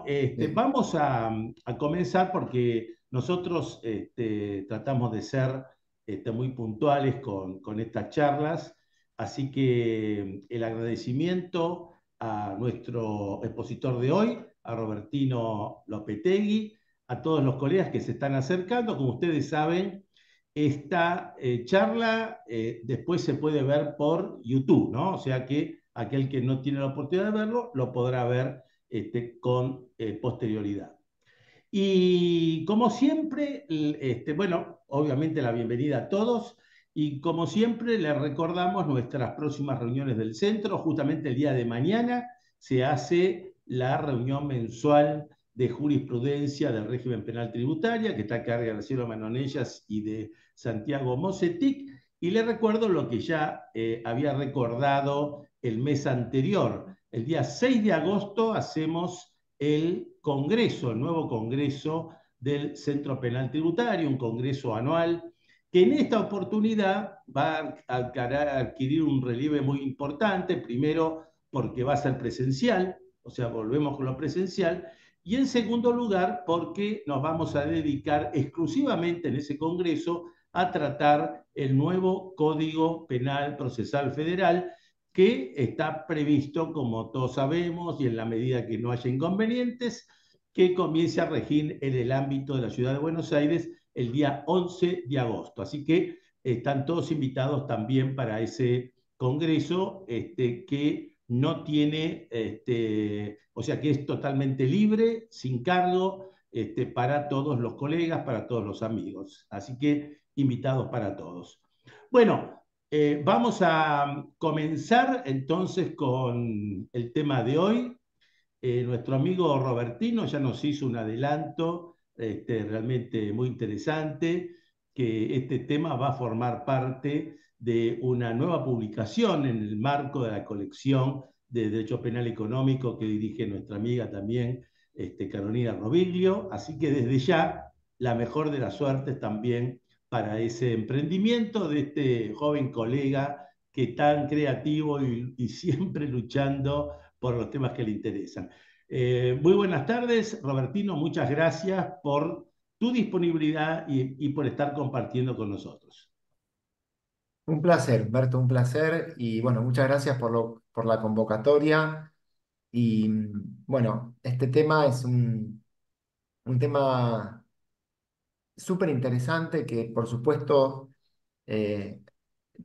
Bien. Vamos a comenzar porque nosotros tratamos de ser muy puntuales con estas charlas, así que el agradecimiento a nuestro expositor de hoy, a Robertino Lopetegui, a todos los colegas que se están acercando. Como ustedes saben, esta charla después se puede ver por YouTube, ¿no? O sea que aquel que no tiene la oportunidad de verlo, lo podrá ver con posterioridad. Y como siempre, bueno, obviamente la bienvenida a todos y como siempre les recordamos nuestras próximas reuniones del centro. Justamente el día de mañana se hace la reunión mensual de jurisprudencia del régimen penal tributaria que está a cargo de Graciela Manonellas y de Santiago Mosetic. Y les recuerdo lo que ya había recordado el mes anterior. El día 6 de agosto hacemos el Congreso, el nuevo Congreso del Centro Penal Tributario, un congreso anual que en esta oportunidad va a adquirir un relieve muy importante, primero porque va a ser presencial, o sea, volvemos con lo presencial, y en segundo lugar porque nos vamos a dedicar exclusivamente en ese congreso a tratar el nuevo Código Penal Procesal Federal, que está previsto, como todos sabemos, y en la medida que no haya inconvenientes, que comience a regir en el ámbito de la ciudad de Buenos Aires el día 11 de agosto. Así que están todos invitados también para ese congreso que no tiene, o sea, que es totalmente libre, sin cargo, para todos los colegas, para todos los amigos. Así que invitados para todos. Bueno, vamos a comenzar entonces con el tema de hoy. Nuestro amigo Robertino ya nos hizo un adelanto realmente muy interesante, que este tema va a formar parte de una nueva publicación en el marco de la colección de Derecho Penal Económico que dirige nuestra amiga también, Carolina Roviglio. Así que desde ya, la mejor de las suertes también para ese emprendimiento de este joven colega que tan creativo y siempre luchando por los temas que le interesan. Muy buenas tardes, Robertino, muchas gracias por tu disponibilidad y por estar compartiendo con nosotros. Un placer, Humberto, un placer. Y bueno, muchas gracias por la convocatoria. Y bueno, este tema es un tema súper interesante que por supuesto eh,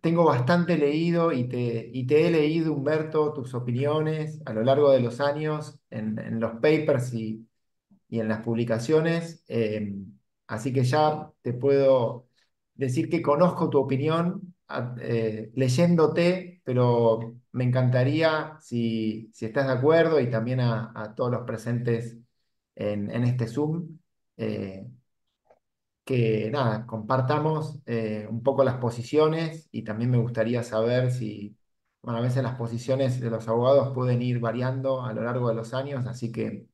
tengo bastante leído y te he leído, Humberto, tus opiniones a lo largo de los años en los papers y en las publicaciones. Así que ya te puedo decir que conozco tu opinión leyéndote, pero me encantaría si estás de acuerdo y también a todos los presentes en este Zoom. eh, que nada, compartamos un poco las posiciones y también me gustaría saber si, bueno, a veces las posiciones de los abogados pueden ir variando a lo largo de los años, así que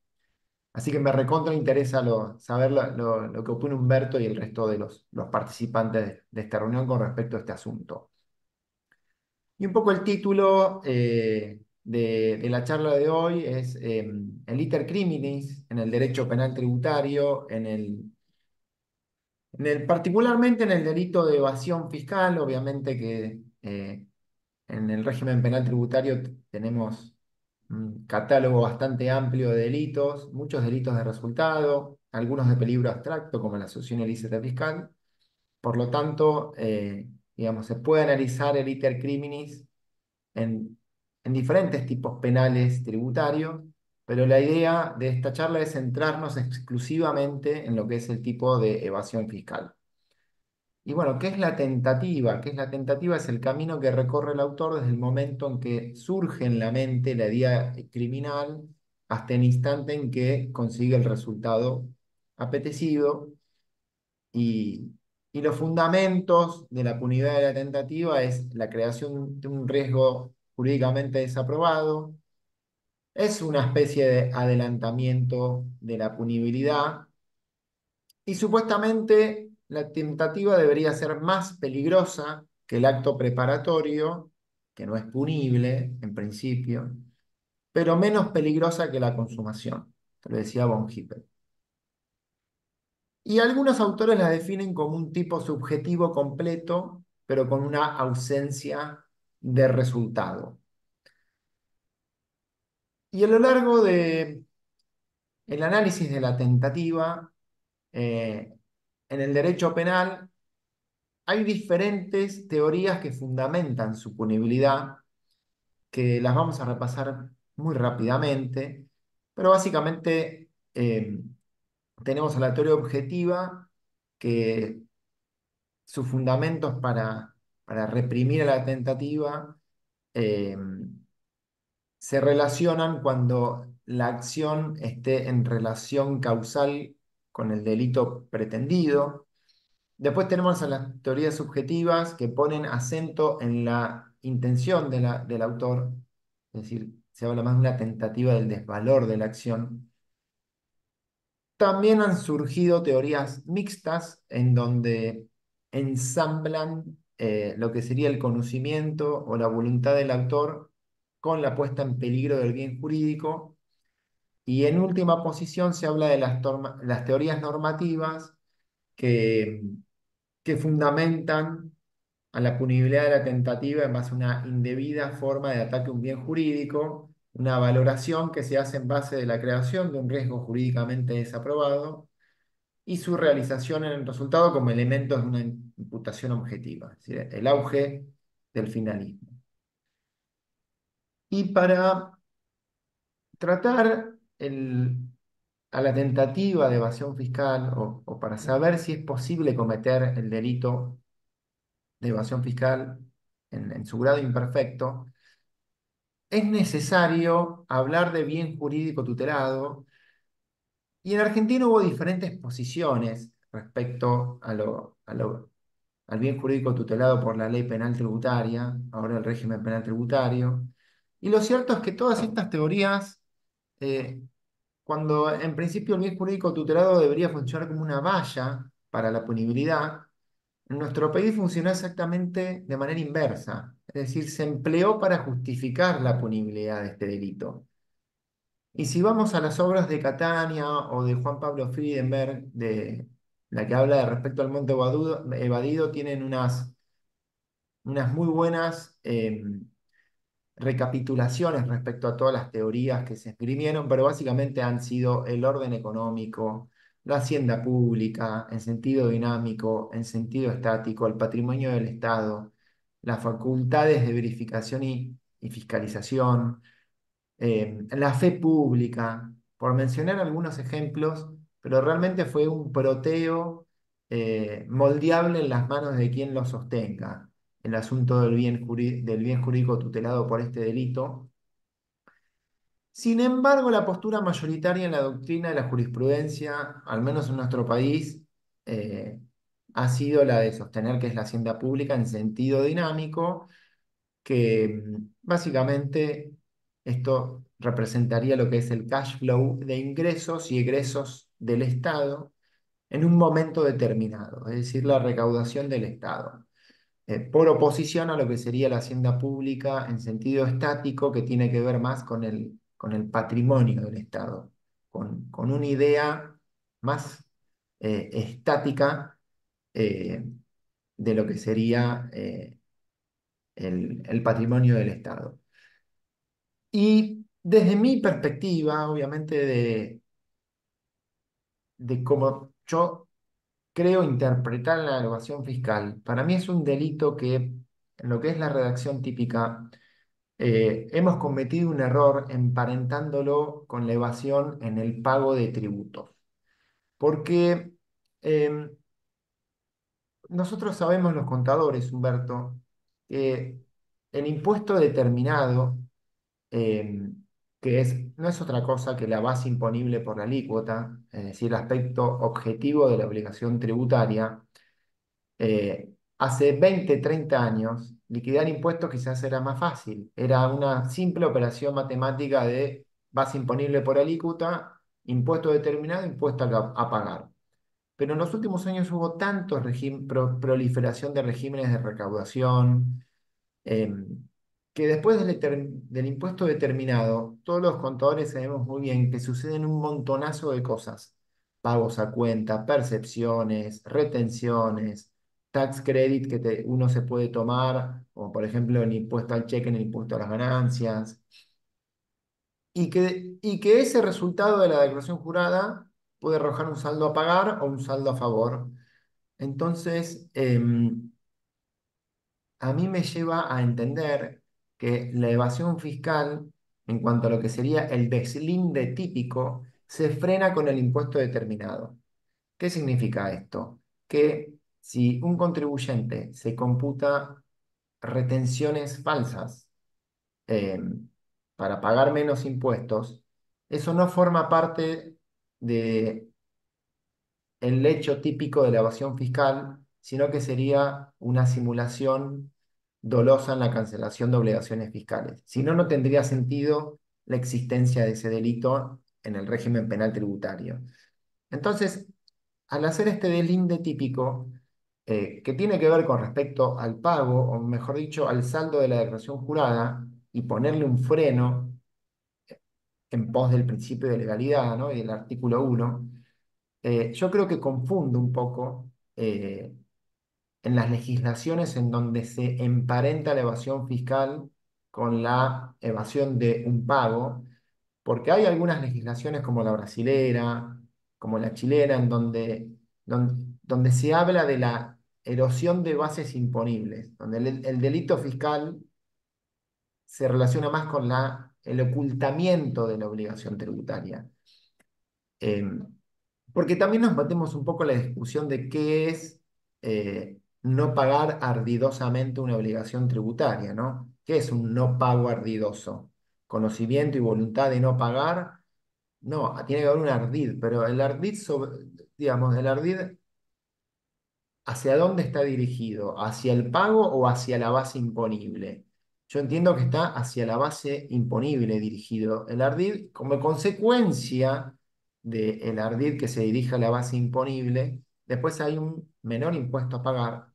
me recontra interesa saber lo que opina Humberto y el resto de los participantes de esta reunión con respecto a este asunto. Y un poco el título de la charla de hoy es el iter criminis en el derecho penal tributario, particularmente en el delito de evasión fiscal. Obviamente que en el régimen penal tributario tenemos un catálogo bastante amplio de delitos, muchos delitos de resultado, algunos de peligro abstracto, como la asociación ilícita fiscal. Por lo tanto, digamos, se puede analizar el iter criminis en, en diferentes tipos penales tributarios, pero la idea de esta charla es centrarnos exclusivamente en lo que es el tipo de evasión fiscal. Y bueno, ¿qué es la tentativa? ¿Qué es la tentativa? Es el camino que recorre el autor desde el momento en que surge en la mente la idea criminal hasta el instante en que consigue el resultado apetecido. Y, y los fundamentos de la punidad de la tentativa es la creación de un riesgo jurídicamente desaprobado, es una especie de adelantamiento de la punibilidad y supuestamente la tentativa debería ser más peligrosa que el acto preparatorio, que no es punible en principio, pero menos peligrosa que la consumación. te lo decía von Hippel. Y algunos autores la definen como un tipo subjetivo completo, pero con una ausencia de resultado. Y a lo largo del análisis de la tentativa, eh, en el derecho penal hay diferentes teorías que fundamentan su punibilidad, que las vamos a repasar muy rápidamente, pero básicamente tenemos a la teoría objetiva, que sus fundamentos para reprimir a la tentativa eh, se relacionan cuando la acción esté en relación causal con el delito pretendido. Después tenemos a las teorías subjetivas que ponen acento en la intención del autor, es decir, se habla más de una tentativa del desvalor de la acción. También han surgido teorías mixtas en donde ensamblan lo que sería el conocimiento o la voluntad del autor con la puesta en peligro del bien jurídico. Y en última posición se habla de las teorías normativas que, que fundamentan a la punibilidad de la tentativa en base a una indebida forma de ataque a un bien jurídico, una valoración que se hace en base de la creación de un riesgo jurídicamente desaprobado y su realización en el resultado como elementos de una imputación objetiva, es decir, el auge del finalismo. Y para tratar a la tentativa de evasión fiscal o para saber si es posible cometer el delito de evasión fiscal en su grado imperfecto, es necesario hablar de bien jurídico tutelado. Y en Argentina hubo diferentes posiciones respecto al bien jurídico tutelado por la ley penal tributaria, ahora el régimen penal tributario. Y lo cierto es que todas estas teorías, eh, cuando en principio el bien jurídico tutelado debería funcionar como una valla para la punibilidad, en nuestro país funcionó exactamente de manera inversa. Es decir, se empleó para justificar la punibilidad de este delito. Y si vamos a las obras de Catania o de Juan Pablo Friedenberg, de la que habla de respecto al monte evadido, tienen unas muy buenas recapitulaciones respecto a todas las teorías que se esgrimieron, pero básicamente han sido el orden económico, la hacienda pública en sentido dinámico, en sentido estático, el patrimonio del Estado, las facultades de verificación y fiscalización, la fe pública, por mencionar algunos ejemplos, pero realmente fue un proteo moldeable en las manos de quien lo sostenga, el asunto del bien jurídico tutelado por este delito. Sin embargo, la postura mayoritaria en la doctrina de la jurisprudencia, al menos en nuestro país, eh, ha sido la de sostener que es la hacienda pública en sentido dinámico, que básicamente esto representaría lo que es el cash flow de ingresos y egresos del Estado en un momento determinado, es decir, la recaudación del Estado, por oposición a lo que sería la hacienda pública en sentido estático, que tiene que ver más con el patrimonio del Estado, con una idea más estática eh, de lo que sería el patrimonio del Estado. Y desde mi perspectiva, obviamente, de cómo yo creo interpretar la evasión fiscal, para mí es un delito que, en lo que es la redacción típica, hemos cometido un error emparentándolo con la evasión en el pago de tributos. Porque em, nosotros sabemos los contadores, Humberto, que el impuesto determinado eh, no es otra cosa que la base imponible por la alícuota, es decir, el aspecto objetivo de la obligación tributaria. Hace 20, 30 años, liquidar impuestos quizás era más fácil, era una simple operación matemática de base imponible por alícuota, impuesto determinado, impuesto a pagar. Pero en los últimos años hubo proliferación de regímenes de recaudación, que después del impuesto determinado, todos los contadores sabemos muy bien que suceden un montonazo de cosas. Pagos a cuenta, percepciones, retenciones, tax credit que uno se puede tomar, como por ejemplo el impuesto al cheque, el impuesto a las ganancias, y que ese resultado de la declaración jurada puede arrojar un saldo a pagar o un saldo a favor. Entonces, a mí me lleva a entender que la evasión fiscal, en cuanto a lo que sería el deslinde típico, se frena con el impuesto determinado. ¿Qué significa esto? Que si un contribuyente se computa retenciones falsas eh, para pagar menos impuestos, eso no forma parte de el hecho típico de la evasión fiscal, sino que sería una simulación dolosa en la cancelación de obligaciones fiscales. Si no, no tendría sentido la existencia de ese delito en el régimen penal tributario. Entonces, al hacer este deslinde típico, que tiene que ver con respecto al pago, o mejor dicho, al saldo de la declaración jurada, y ponerle un freno en pos del principio de legalidad, ¿no? Y del artículo 1, yo creo que confunde un poco en las legislaciones en donde se emparenta la evasión fiscal con la evasión de un pago, porque hay algunas legislaciones como la brasilera, como la chilena, en donde se habla de la erosión de bases imponibles, donde el delito fiscal se relaciona más con el ocultamiento de la obligación tributaria. Em, Porque también nos metemos un poco en la discusión de qué es no pagar ardidosamente una obligación tributaria, ¿no? ¿Qué es un no pago ardidoso? ¿Conocimiento y voluntad de no pagar? No, tiene que haber un ardid, pero el ardid, digamos, el ardid, ¿hacia dónde está dirigido? ¿Hacia el pago o hacia la base imponible? Yo entiendo que está hacia la base imponible dirigido el ardid. Como consecuencia del ardid que se dirige a la base imponible, después hay un menor impuesto a pagar.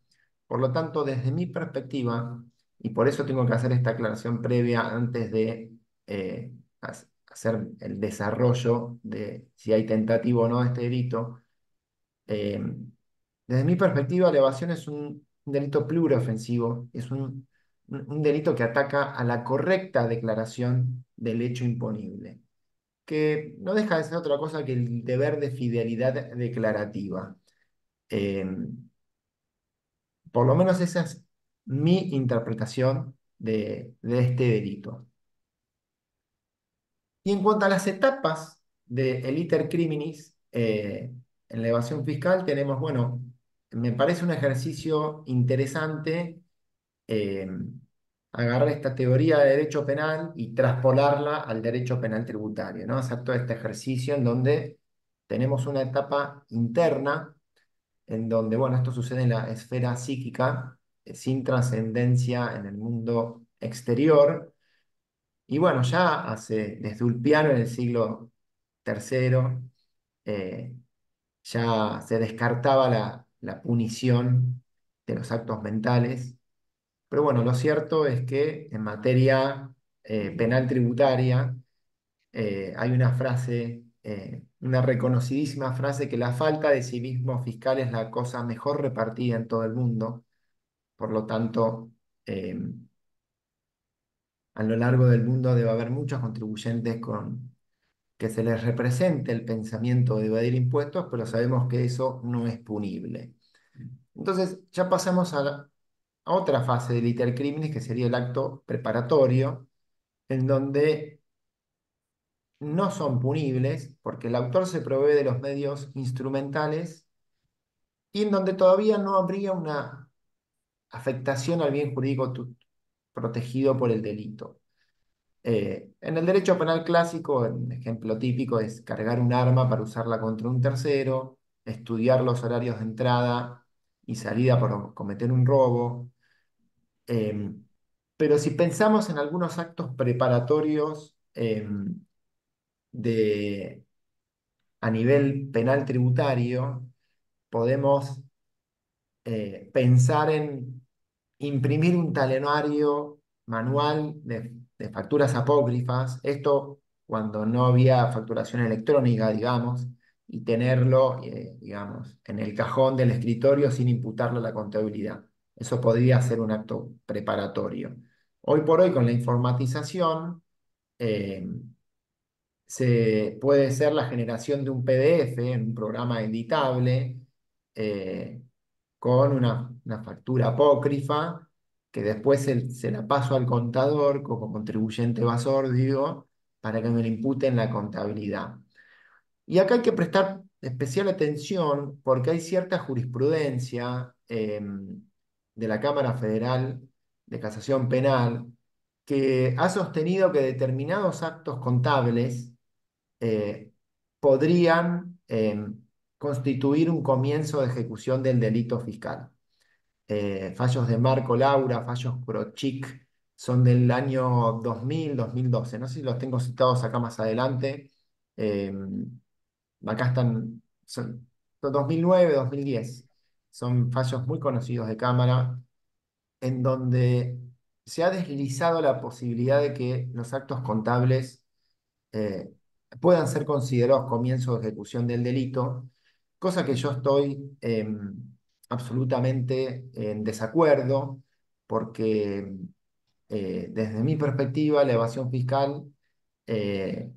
Por lo tanto, desde mi perspectiva, y por eso tengo que hacer esta aclaración previa antes de hacer el desarrollo de si hay tentativo o no de este delito, eh, desde mi perspectiva, la evasión es un delito pluriofensivo, es un delito que ataca a la correcta declaración del hecho imponible, que no deja de ser otra cosa que el deber de fidelidad declarativa. Eh, por lo menos esa es mi interpretación de este delito. Y en cuanto a las etapas del iter criminis, en la evasión fiscal tenemos, bueno, me parece un ejercicio interesante eh, agarrar esta teoría de derecho penal y traspolarla al derecho penal tributario, ¿no? Hacer todo este ejercicio en donde tenemos una etapa interna, en donde, bueno, esto sucede en la esfera psíquica, sin trascendencia en el mundo exterior. Y bueno, ya desde Ulpiano en el siglo tercero, eh, ya se descartaba la punición de los actos mentales. Pero bueno, lo cierto es que en materia penal tributaria hay una frase, una reconocidísima frase, que la falta de civismo fiscal es la cosa mejor repartida en todo el mundo. Por lo tanto, eh, a lo largo del mundo debe haber muchos contribuyentes con que se les represente el pensamiento de evadir impuestos, pero sabemos que eso no es punible. Entonces, ya pasamos a otra fase del iter criminis, que sería el acto preparatorio, en donde no son punibles, porque el autor se provee de los medios instrumentales y en donde todavía no habría una afectación al bien jurídico protegido por el delito. En el derecho penal clásico, un ejemplo típico es cargar un arma para usarla contra un tercero, estudiar los horarios de entrada y salida por cometer un robo. Em, pero si pensamos en algunos actos preparatorios de, a nivel penal tributario, podemos pensar en imprimir un talonario manual de facturas apócrifas, esto cuando no había facturación electrónica, digamos, y tenerlo, digamos, en el cajón del escritorio sin imputarlo a la contabilidad. Eso podría ser un acto preparatorio. Hoy por hoy, con la informatización, eh, se puede ser la generación de un PDF en un programa editable, eh, con una factura apócrifa que después se la paso al contador como contribuyente evasor, digo, para que me lo impute en la contabilidad. Y acá hay que prestar especial atención porque hay cierta jurisprudencia de la Cámara Federal de Casación Penal que ha sostenido que determinados actos contables eh, podrían constituir un comienzo de ejecución del delito fiscal. Fallos de Marco Laura, fallos Prochic, son del año 2000-2012. No sé si los tengo citados acá más adelante. Eh, Acá están, son 2009-2010. Son fallos muy conocidos de Cámara, en donde se ha deslizado la posibilidad de que los actos contables eh, puedan ser considerados comienzo de ejecución del delito, cosa que yo estoy absolutamente en desacuerdo, porque desde mi perspectiva la evasión fiscal eh,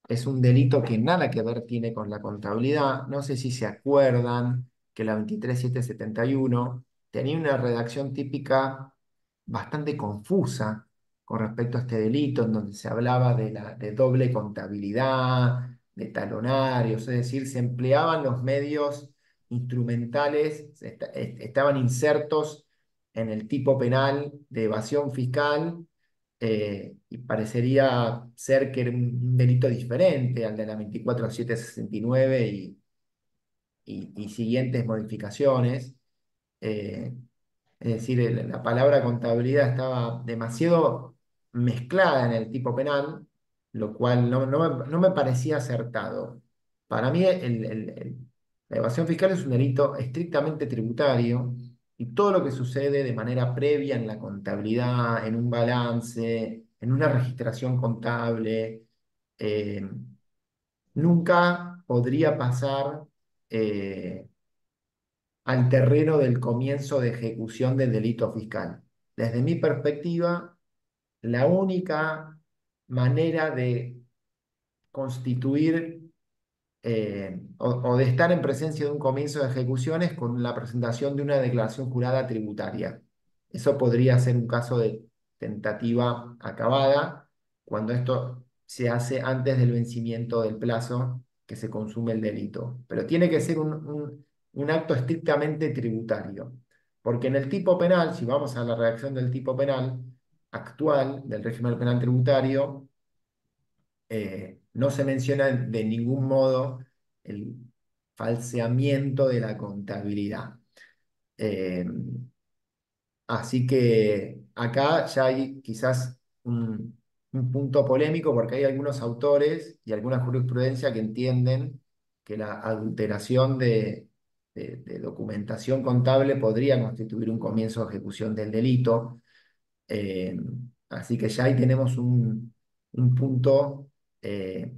es un delito que nada que ver tiene con la contabilidad. No sé si se acuerdan que la 23771 tenía una redacción típica bastante confusa con respecto a este delito, en donde se hablaba de doble contabilidad, de talonarios, es decir, se empleaban los medios instrumentales, estaban insertos en el tipo penal de evasión fiscal, y parecería ser que era un delito diferente al de la 24769 y siguientes modificaciones. Eh, es decir, la palabra contabilidad estaba demasiado mezclada en el tipo penal, lo cual no me parecía acertado. Para mí, la evasión fiscal es un delito estrictamente tributario y todo lo que sucede de manera previa en la contabilidad, en un balance, en una registración contable, eh, nunca podría pasar al terreno del comienzo de ejecución del delito fiscal. Desde mi perspectiva, la única manera de constituir o de estar en presencia de un comienzo de ejecución es con la presentación de una declaración jurada tributaria. Eso podría ser un caso de tentativa acabada cuando esto se hace antes del vencimiento del plazo que se consume el delito. Pero tiene que ser un acto estrictamente tributario. Porque en el tipo penal, si vamos a la redacción del tipo penal actual, del régimen penal tributario, no se menciona de ningún modo el falseamiento de la contabilidad. Eh, Así que acá ya hay quizás un punto polémico porque hay algunos autores y alguna jurisprudencia que entienden que la adulteración de documentación contable podría constituir un comienzo de ejecución del delito. Eh, Así que ya ahí tenemos un punto eh,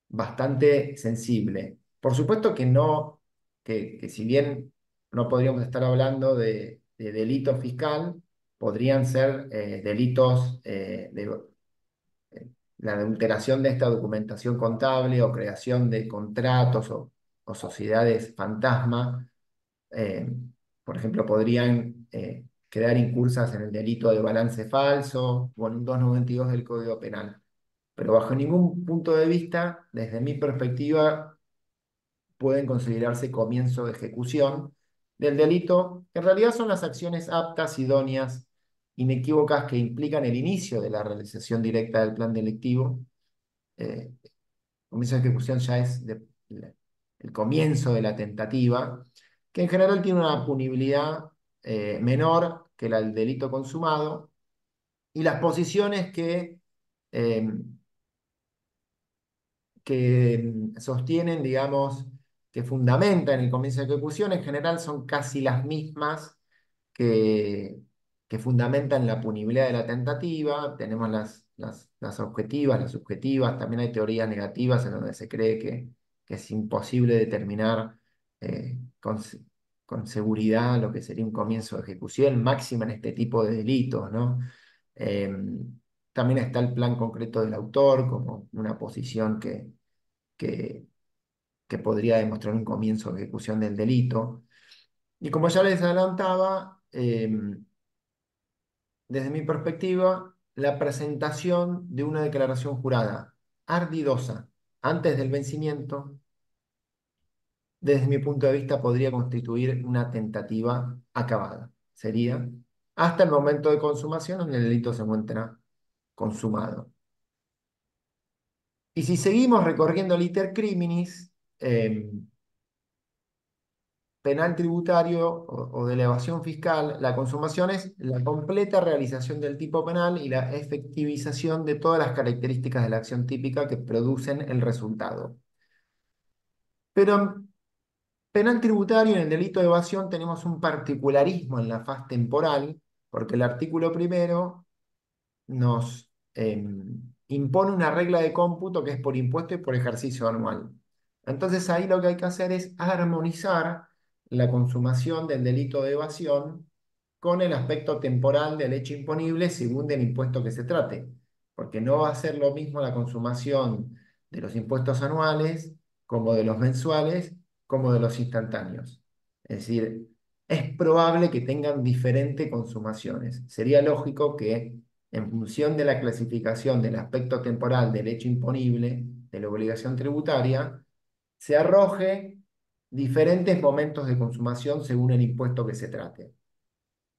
bastante sensible. Por supuesto que no, que si bien no podríamos estar hablando de delito fiscal, podrían ser delitos la adulteración de esta documentación contable o creación de contratos o sociedades fantasma. eh, por ejemplo, podrían quedar incursas en el delito de balance falso o en un 292 del Código Penal. Pero bajo ningún punto de vista, desde mi perspectiva, pueden considerarse comienzo de ejecución del delito, que en realidad son las acciones aptas, idóneas, inequívocas que implican el inicio de la realización directa del plan delictivo. Eh, Comienzo de ejecución ya es el comienzo de la tentativa, que en general tiene una punibilidad menor que la del delito consumado, y las posiciones eh, que sostienen, digamos, que fundamentan el comienzo de ejecución, en general son casi las mismas que fundamentan la punibilidad de la tentativa, tenemos las objetivas, las subjetivas, también hay teorías negativas en donde se cree que es imposible determinar con seguridad lo que sería un comienzo de ejecución, máxima en este tipo de delitos, ¿no? También está el plan concreto del autor como una posición que, que podría demostrar un comienzo de ejecución del delito. Y como ya les adelantaba, desde mi perspectiva, la presentación de una declaración jurada ardidosa antes del vencimiento, desde mi punto de vista, podría constituir una tentativa acabada. Sería hasta el momento de consumación donde el delito se encuentra consumado. Y si seguimos recorriendo el iter criminis, penal tributario o de elevación fiscal, la consumación es la completa realización del tipo penal y la efectivización de todas las características de la acción típica que producen el resultado. Pero en penal tributario, en el delito de evasión, tenemos un particularismo en la faz temporal, porque el artículo primero nos impone una regla de cómputo que es por impuesto y por ejercicio anual. Entonces ahí lo que hay que hacer es armonizar la consumación del delito de evasión con el aspecto temporal del hecho imponible según del impuesto que se trate, porque no va a ser lo mismo la consumación de los impuestos anuales como de los mensuales como de los instantáneos. Es decir, es probable que tengan diferentes consumaciones. Sería lógico que en función de la clasificación del aspecto temporal del hecho imponible, de la obligación tributaria, se arroje diferentes momentos de consumación según el impuesto que se trate.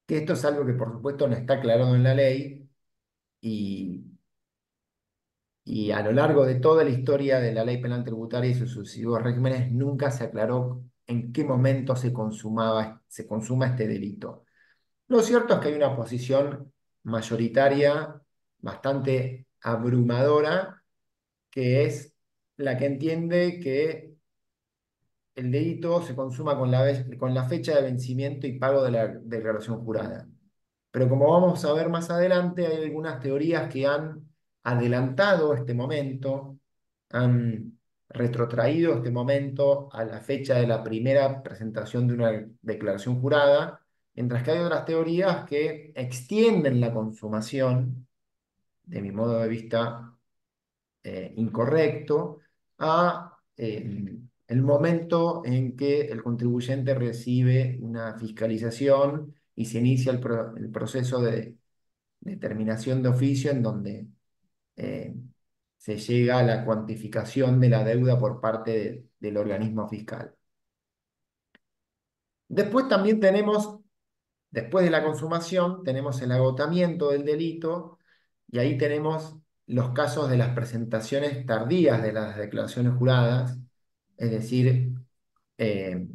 Que esto es algo que por supuesto no está aclarado en la ley y, y a lo largo de toda la historia de la ley penal tributaria y sus sucesivos regímenes nunca se aclaró en qué momento se consuma este delito. Lo cierto es que hay una posición mayoritaria bastante abrumadora, que es la que entiende que el delito se consuma con la fecha de vencimiento y pago de la declaración jurada. Pero como vamos a ver más adelante, hay algunas teorías que han adelantado este momento, han retrotraído este momento a la fecha de la primera presentación de una declaración jurada, mientras que hay otras teorías que extienden la consumación, de mi modo de vista incorrecto, a el momento en que el contribuyente recibe una fiscalización y se inicia el proceso de determinación de oficio en donde eh, se llega a la cuantificación de la deuda por parte del organismo fiscal. Después también tenemos, después de la consumación, tenemos el agotamiento del delito y ahí tenemos los casos de las presentaciones tardías de las declaraciones juradas, es decir, eh,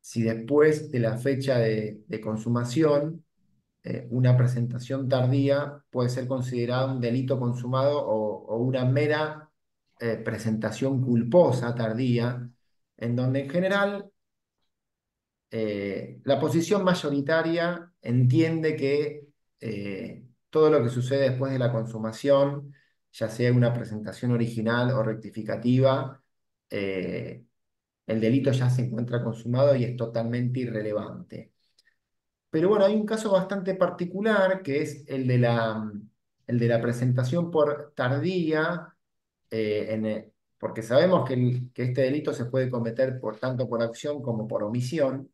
si después de la fecha de consumación una presentación tardía puede ser considerada un delito consumado o una mera presentación culposa tardía, en donde en general la posición mayoritaria entiende que todo lo que sucede después de la consumación, ya sea una presentación original o rectificativa, eh, el delito ya se encuentra consumado y es totalmente irrelevante. Pero bueno, hay un caso bastante particular que es el de la presentación por tardía, porque sabemos que este delito se puede cometer tanto por acción como por omisión.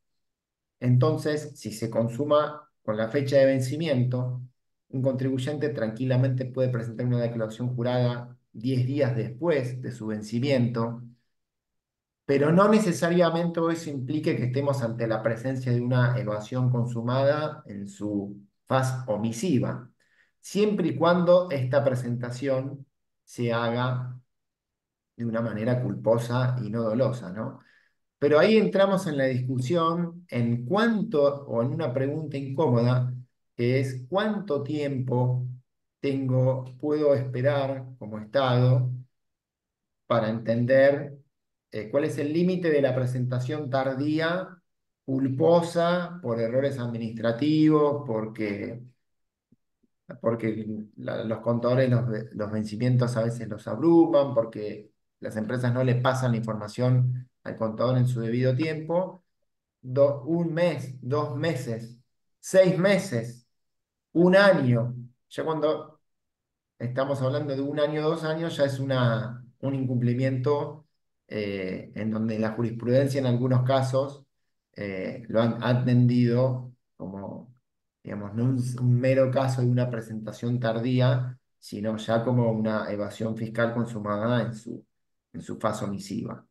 Entonces, si se consuma con la fecha de vencimiento, un contribuyente tranquilamente puede presentar una declaración jurada 10 días después de su vencimiento, pero no necesariamente eso implique que estemos ante la presencia de una evasión consumada en su faz omisiva, siempre y cuando esta presentación se haga de una manera culposa y no dolosa, ¿no? Pero ahí entramos en la discusión en cuánto, o en una pregunta incómoda, que es cuánto tiempo puedo esperar como Estado para entender cuál es el límite de la presentación tardía culposa por errores administrativos, porque los contadores, los vencimientos a veces los abruman, porque las empresas no le pasan la información al contador en su debido tiempo. Un mes, 2 meses, 6 meses, un año. Ya cuando estamos hablando de un año, 2 años, ya es un incumplimiento en donde la jurisprudencia en algunos casos ha entendido como, digamos, no un mero caso de una presentación tardía, sino ya como una evasión fiscal consumada en su fase omisiva.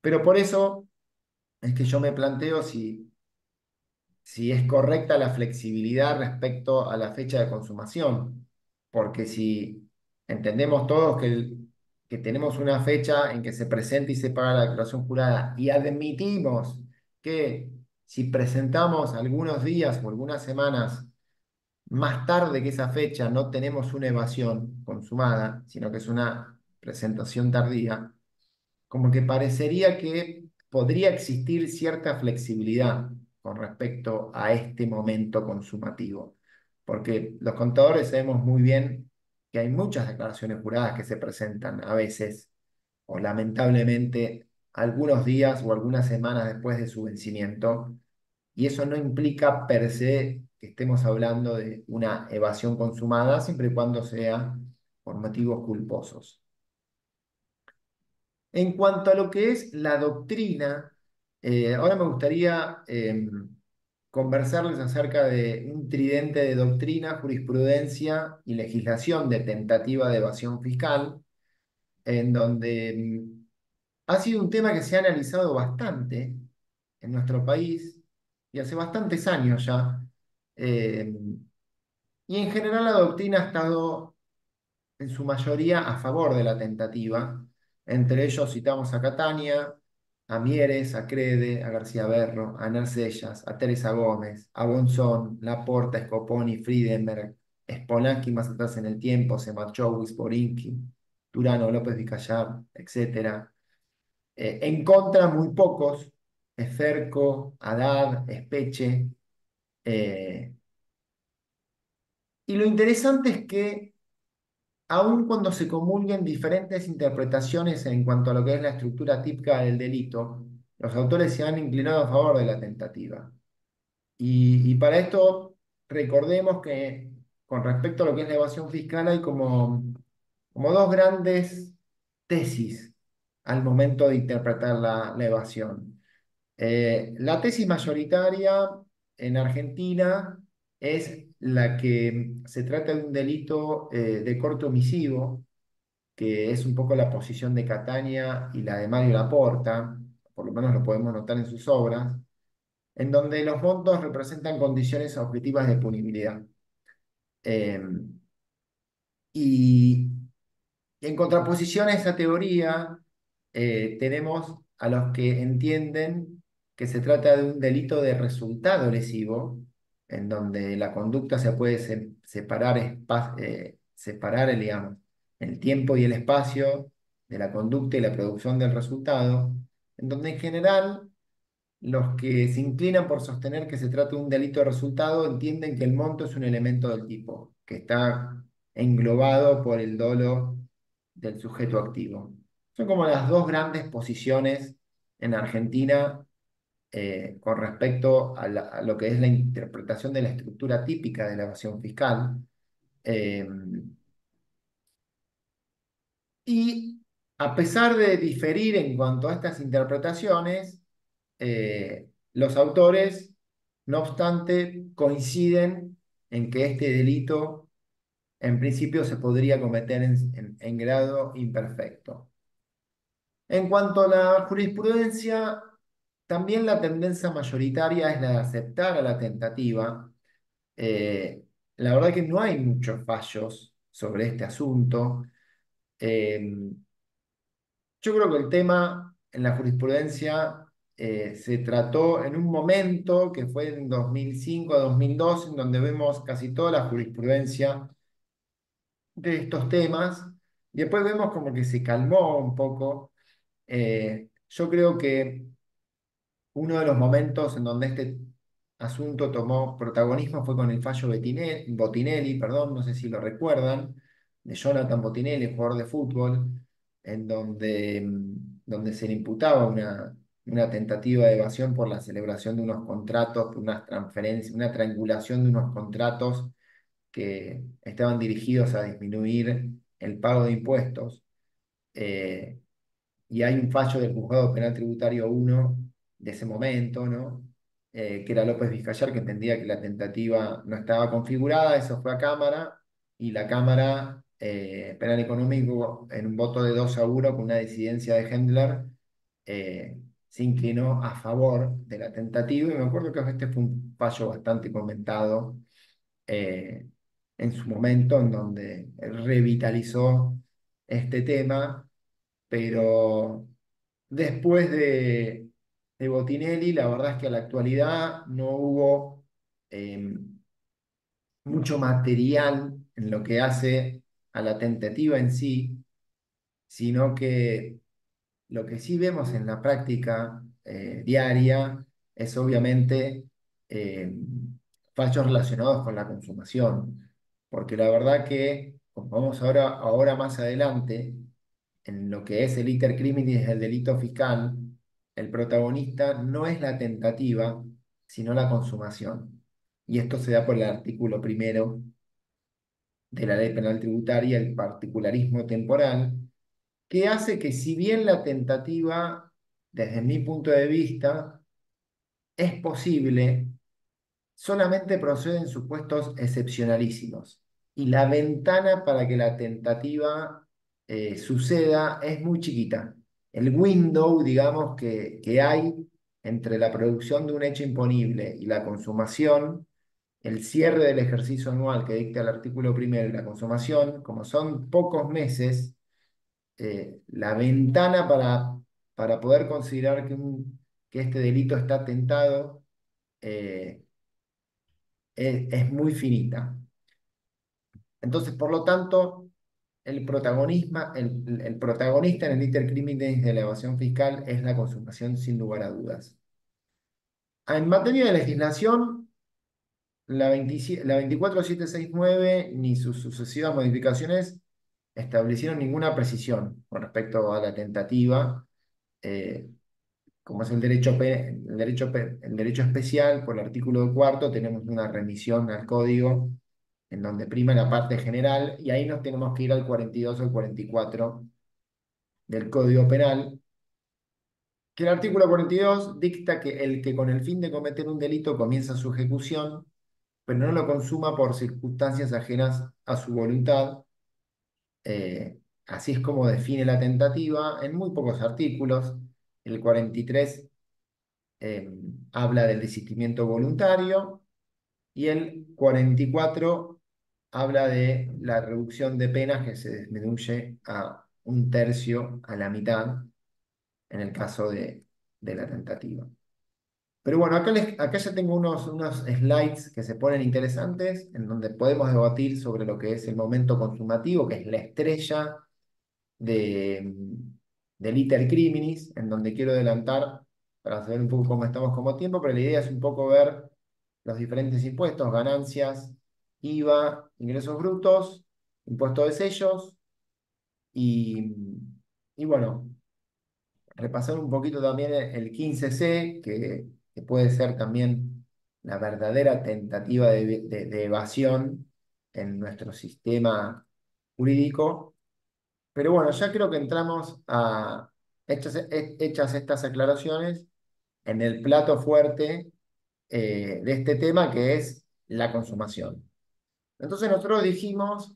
Pero por eso es que yo me planteo si es correcta la flexibilidad respecto a la fecha de consumación, porque si entendemos todos que tenemos una fecha en que se presenta y se paga la declaración jurada y admitimos que si presentamos algunos días o algunas semanas más tarde que esa fecha no tenemos una evasión consumada, sino que es una presentación tardía, como que parecería que podría existir cierta flexibilidad con respecto a este momento consumativo, porque los contadores sabemos muy bien que hay muchas declaraciones juradas que se presentan a veces, o lamentablemente, algunos días o algunas semanas después de su vencimiento, y eso no implica per se que estemos hablando de una evasión consumada, siempre y cuando sea por motivos culposos. En cuanto a lo que es la doctrina, ahora me gustaría conversarles acerca de un tridente de doctrina, jurisprudencia y legislación de tentativa de evasión fiscal, en donde ha sido un tema que se ha analizado bastante en nuestro país y hace bastantes años ya. eh, y en general la doctrina ha estado en su mayoría a favor de la tentativa. Entre ellos citamos a Catania, a Mieres, a Crede, a García Berro, a Narcellas, a Teresa Gómez, a Bonzón, Laporta, Scoponi, Friedenberg, Spolensky más atrás en el tiempo, Semachowicz, Borinqui, Turano, López Vicallar, etc. En contra, muy pocos, Eferco, Haddad, Espeche. eh, y lo interesante es que aun cuando se comulguen diferentes interpretaciones en cuanto a lo que es la estructura típica del delito, los autores se han inclinado a favor de la tentativa. Y para esto, recordemos que con respecto a lo que es la evasión fiscal hay como dos grandes tesis al momento de interpretar la evasión. La tesis mayoritaria en Argentina es la que se trata de un delito de corte omisivo, que es un poco la posición de Catania y la de Mario Laporta, por lo menos lo podemos notar en sus obras, en donde los montos representan condiciones objetivas de punibilidad. Eh, y en contraposición a esa teoría, tenemos a los que entienden que se trata de un delito de resultado lesivo, en donde la conducta se puede separar, separar digamos, el tiempo y el espacio de la conducta y la producción del resultado, en donde en general los que se inclinan por sostener que se trata de un delito de resultado entienden que el monto es un elemento del tipo, que está englobado por el dolo del sujeto activo. Son como las dos grandes posiciones en Argentina con respecto a lo que es la interpretación de la estructura típica de la evasión fiscal. Eh, y a pesar de diferir en cuanto a estas interpretaciones, los autores, no obstante, coinciden en que este delito en principio se podría cometer en grado imperfecto. En cuanto a la jurisprudencia, también la tendencia mayoritaria es la de aceptar a la tentativa. Eh, la verdad que no hay muchos fallos sobre este asunto. Eh, yo creo que el tema en la jurisprudencia se trató en un momento que fue en 2005 a 2002, en donde vemos casi toda la jurisprudencia de estos temas. Y después vemos como que se calmó un poco. Yo creo que uno de los momentos en donde este asunto tomó protagonismo fue con el fallo Botinelli, perdón, no sé si lo recuerdan, de Jonathan Botinelli, jugador de fútbol, en donde se le imputaba una tentativa de evasión por la celebración de unos contratos, por unas transferencias, una triangulación de unos contratos que estaban dirigidos a disminuir el pago de impuestos. Eh, y hay un fallo del Juzgado Penal Tributario 1 de ese momento, ¿no? Que era López Vizcayar, que entendía que la tentativa no estaba configurada, eso fue a Cámara, y la Cámara Penal Económico, en un voto de 2-1 con una disidencia de Hendler, se inclinó a favor de la tentativa, y me acuerdo que este fue un fallo bastante comentado eh, en su momento, en donde revitalizó este tema, pero después de Botinelli, la verdad es que a la actualidad no hubo eh, mucho material en lo que hace a la tentativa en sí, sino que lo que sí vemos en la práctica diaria es obviamente eh, fallos relacionados con la consumación, porque la verdad que, como vamos ahora más adelante, en lo que es el iter criminis, el delito fiscal, el protagonista no es la tentativa, sino la consumación. Y esto se da por el artículo primero de la Ley Penal Tributaria, el particularismo temporal, que hace que si bien la tentativa, desde mi punto de vista, es posible, solamente procede en supuestos excepcionalísimos. Y la ventana para que la tentativa suceda es muy chiquita. El window, digamos, que hay entre la producción de un hecho imponible y la consumación, el cierre del ejercicio anual que dicta el artículo primero y la consumación, como son pocos meses, la ventana para poder considerar que este delito está tentado eh, es muy finita. Entonces, por lo tanto, el protagonista en el intercrimen de la evasión fiscal es la consumación sin lugar a dudas. En materia de legislación, la 24769 ni sus sucesivas modificaciones establecieron ninguna precisión con respecto a la tentativa, eh, como es el derecho especial, por el artículo cuarto, tenemos una remisión al código en donde prima la parte general, y ahí nos tenemos que ir al 42 o al 44 del Código Penal, que el artículo 42 dicta que el que con el fin de cometer un delito comienza su ejecución, pero no lo consuma por circunstancias ajenas a su voluntad. Así es como define la tentativa en muy pocos artículos. El 43 eh, habla del desistimiento voluntario, y el 44 habla de la reducción de penas que se disminuye a un tercio, a la mitad, en el caso de la tentativa. Pero bueno, acá ya tengo unos slides que se ponen interesantes, en donde podemos debatir sobre lo que es el momento consumativo, que es la estrella de, del iter criminis, en donde quiero adelantar para saber un poco cómo estamos como tiempo, pero la idea es un poco ver los diferentes impuestos, ganancias, IVA, ingresos brutos, impuesto de sellos y, y bueno, repasar un poquito también el 15C, que puede ser también la verdadera tentativa de evasión en nuestro sistema jurídico. Pero bueno, ya creo que entramos hechas estas aclaraciones, en el plato fuerte de este tema, que es la consumación. Entonces nosotros dijimos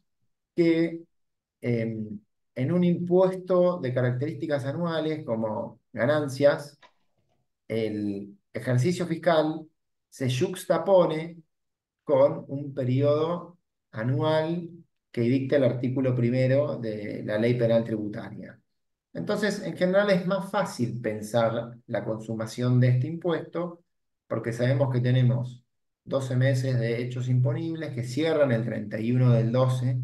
que en un impuesto de características anuales como ganancias, el ejercicio fiscal se yuxtapone con un periodo anual que dicta el artículo primero de la Ley Penal Tributaria. Entonces, en general es más fácil pensar la consumación de este impuesto, porque sabemos que tenemos 12 meses de hechos imponibles que cierran el 31 del 12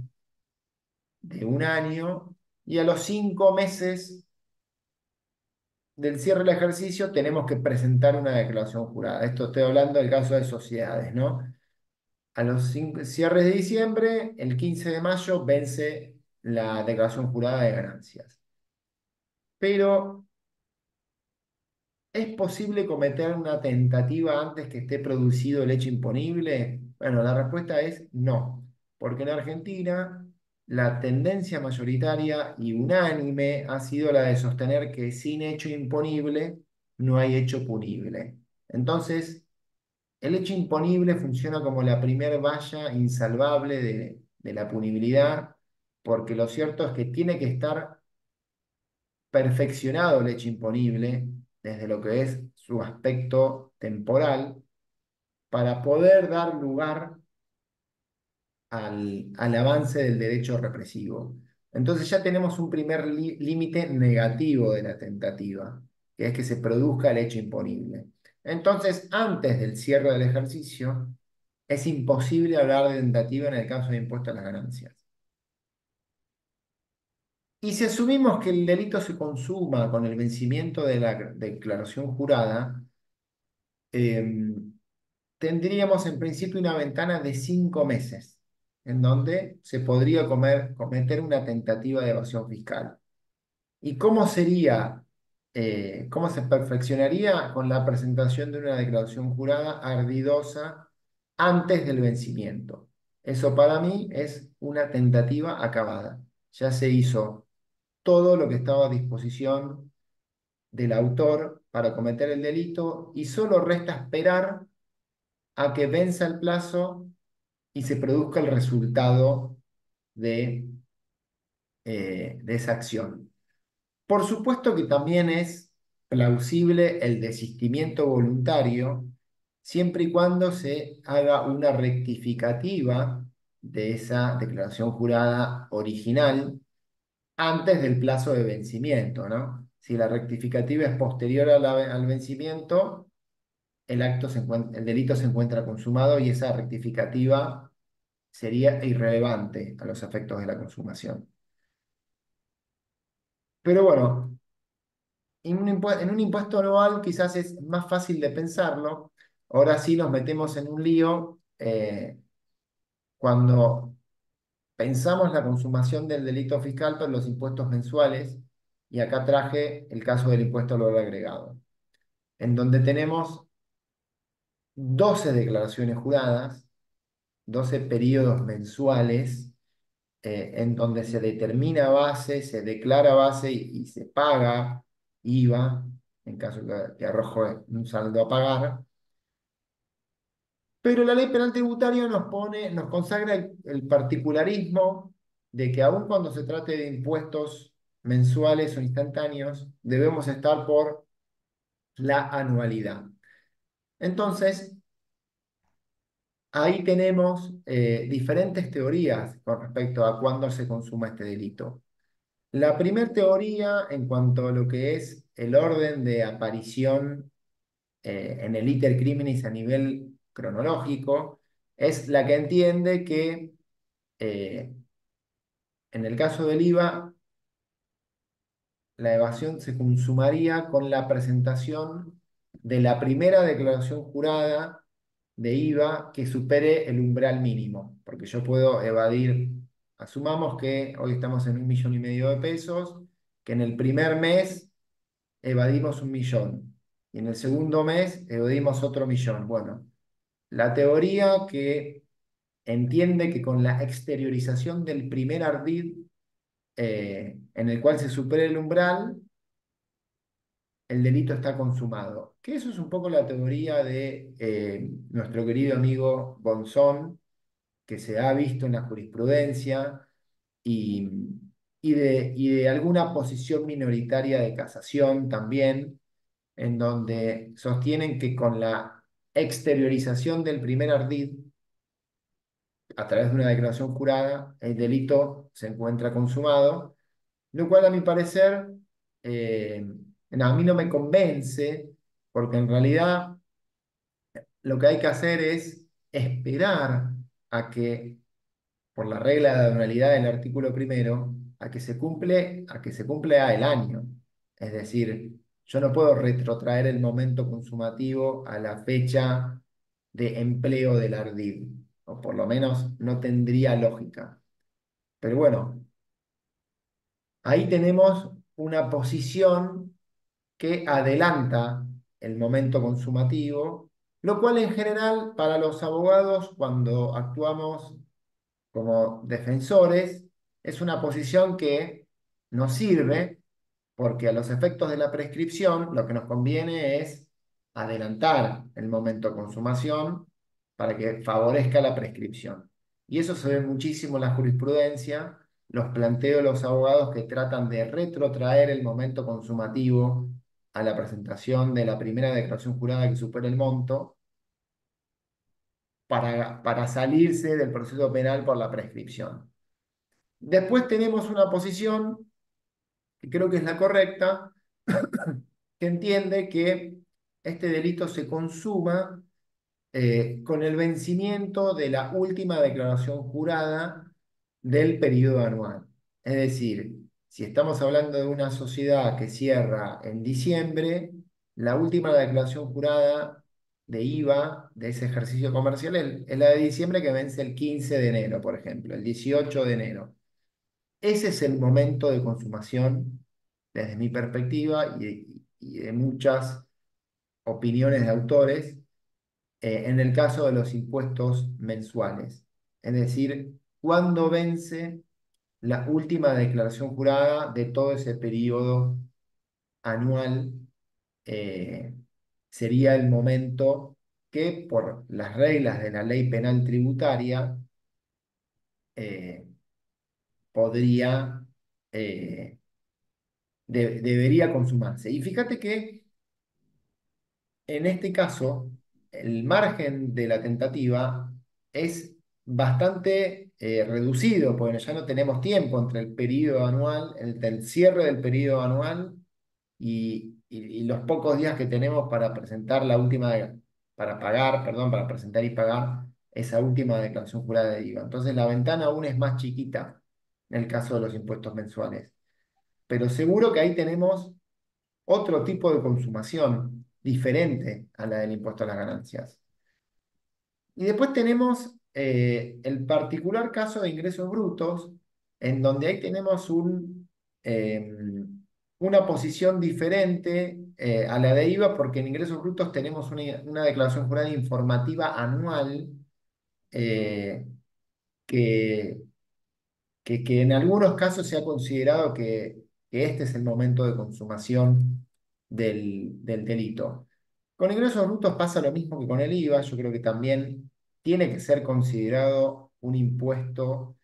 de un año, y a los 5 meses del cierre del ejercicio tenemos que presentar una declaración jurada. Esto estoy hablando del caso de sociedades, ¿no? A los cierres de diciembre, el 15 de mayo, vence la declaración jurada de ganancias. Pero, ¿es posible cometer una tentativa antes que esté producido el hecho imponible? Bueno, la respuesta es no, porque en Argentina la tendencia mayoritaria y unánime ha sido la de sostener que sin hecho imponible no hay hecho punible. Entonces, el hecho imponible funciona como la primer valla insalvable de la punibilidad, porque lo cierto es que tiene que estar perfeccionado el hecho imponible desde lo que es su aspecto temporal para poder dar lugar al avance del derecho represivo. Entonces ya tenemos un primer límite negativo de la tentativa, que es que se produzca el hecho imponible. Entonces, antes del cierre del ejercicio, es imposible hablar de tentativa en el caso de impuesto a las ganancias. Y si asumimos que el delito se consuma con el vencimiento de la declaración jurada, em, tendríamos en principio una ventana de 5 meses en donde se podría cometer una tentativa de evasión fiscal. ¿Y cómo sería, cómo se perfeccionaría? Con la presentación de una declaración jurada ardidosa antes del vencimiento. Eso para mí es una tentativa acabada. Ya se hizo todo lo que estaba a disposición del autor para cometer el delito y solo resta esperar a que venza el plazo y se produzca el resultado de, de esa acción. Por supuesto que también es plausible el desistimiento voluntario, siempre y cuando se haga una rectificativa de esa declaración jurada original antes del plazo de vencimiento, ¿no? Si la rectificativa es posterior a al vencimiento, el delito se encuentra consumado y esa rectificativa sería irrelevante a los efectos de la consumación. Pero bueno, en un impuesto anual quizás es más fácil de pensarlo. Ahora sí nos metemos en un lío cuando pensamos la consumación del delito fiscal por los impuestos mensuales, y acá traje el caso del impuesto al valor agregado, en donde tenemos 12 declaraciones juradas, 12 periodos mensuales, en donde se determina base, se declara base y se paga IVA, en caso que arroje un saldo a pagar. Pero la ley penal tributaria nos consagra el particularismo de que aun cuando se trate de impuestos mensuales o instantáneos, debemos estar por la anualidad. Entonces, ahí tenemos diferentes teorías con respecto a cuándo se consuma este delito. La primera teoría, en cuanto a lo que es el orden de aparición en el iter criminis a nivel cronológico, es la que entiende que eh, en el caso del IVA, la evasión se consumaría con la presentación de la primera declaración jurada de IVA que supere el umbral mínimo, porque yo puedo evadir, asumamos que hoy estamos en 1,5 millones de pesos, que en el primer mes evadimos 1 millón y en el segundo mes evadimos otro millón. Bueno, la teoría que entiende que con la exteriorización del primer ardid en el cual se supere el umbral, el delito está consumado. Que eso es un poco la teoría de nuestro querido amigo Bonzón, que se ha visto en la jurisprudencia y, y de alguna posición minoritaria de casación también, en donde sostienen que con la exteriorización del primer ardid, a través de una declaración jurada, el delito se encuentra consumado, lo cual a mi parecer, eh, no, a mí no me convence, porque en realidad lo que hay que hacer es esperar a que, por la regla de anualidad del artículo primero, a que se cumpla el año. Es decir, yo no puedo retrotraer el momento consumativo a la fecha de empleo del ardid, o por lo menos no tendría lógica. Pero bueno, ahí tenemos una posición que adelanta el momento consumativo, lo cual en general para los abogados cuando actuamos como defensores es una posición que nos sirve porque a los efectos de la prescripción lo que nos conviene es adelantar el momento de consumación para que favorezca la prescripción. Y eso se ve muchísimo en la jurisprudencia, los planteos de los abogados que tratan de retrotraer el momento consumativo a la presentación de la primera declaración jurada que supere el monto para salirse del proceso penal por la prescripción. Después tenemos una posición que creo que es la correcta, que entiende que este delito se consuma con el vencimiento de la última declaración jurada del periodo anual. Es decir, si estamos hablando de una sociedad que cierra en diciembre, la última declaración jurada de IVA de ese ejercicio comercial es la de diciembre que vence el 15 de enero, por ejemplo, el 18 de enero. Ese es el momento de consumación desde mi perspectiva y de muchas opiniones de autores en el caso de los impuestos mensuales. Es decir, cuándo vence la última declaración jurada de todo ese periodo anual, eh, sería el momento que por las reglas de la ley penal tributaria eh, podría, debería consumarse. Y fíjate que en este caso, el margen de la tentativa es bastante reducido, porque ya no tenemos tiempo entre el periodo anual, entre el cierre del periodo anual y los pocos días que tenemos para presentar la última, para pagar, perdón, para presentar y pagar esa última declaración jurada de IVA. Entonces la ventana aún es más chiquita en el caso de los impuestos mensuales. Pero seguro que ahí tenemos otro tipo de consumación diferente a la del impuesto a las ganancias. Y después tenemos el particular caso de ingresos brutos, en donde ahí tenemos eh, una posición diferente a la de IVA, porque en ingresos brutos tenemos una declaración jurada informativa anual eh, que que en algunos casos se ha considerado que este es el momento de consumación del delito. Con ingresos brutos pasa lo mismo que con el IVA, yo creo que también tiene que ser considerado un impuesto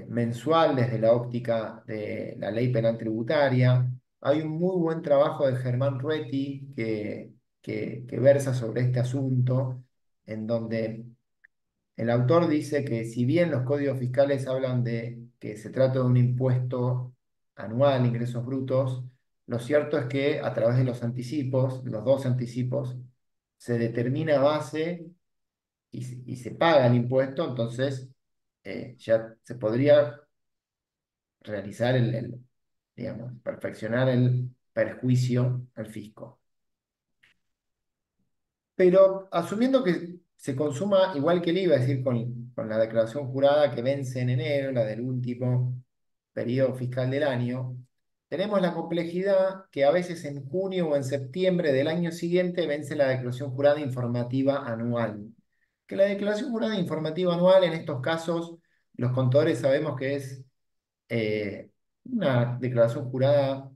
mensual desde la óptica de la ley penal tributaria. Hay un muy buen trabajo de Germán Ruetti que versa sobre este asunto, en donde el autor dice que si bien los códigos fiscales hablan de que se trata de un impuesto anual, ingresos brutos, lo cierto es que a través de los anticipos, los dos anticipos, se determina base y se paga el impuesto, entonces ya se podría realizar digamos, perfeccionar el perjuicio al fisco. Pero asumiendo que se consuma igual que el IVA, es decir, con la declaración jurada que vence en enero, la del último periodo fiscal del año, tenemos la complejidad que a veces en junio o en septiembre del año siguiente vence la declaración jurada informativa anual. Que la declaración jurada informativa anual, en estos casos, los contadores sabemos que es una declaración jurada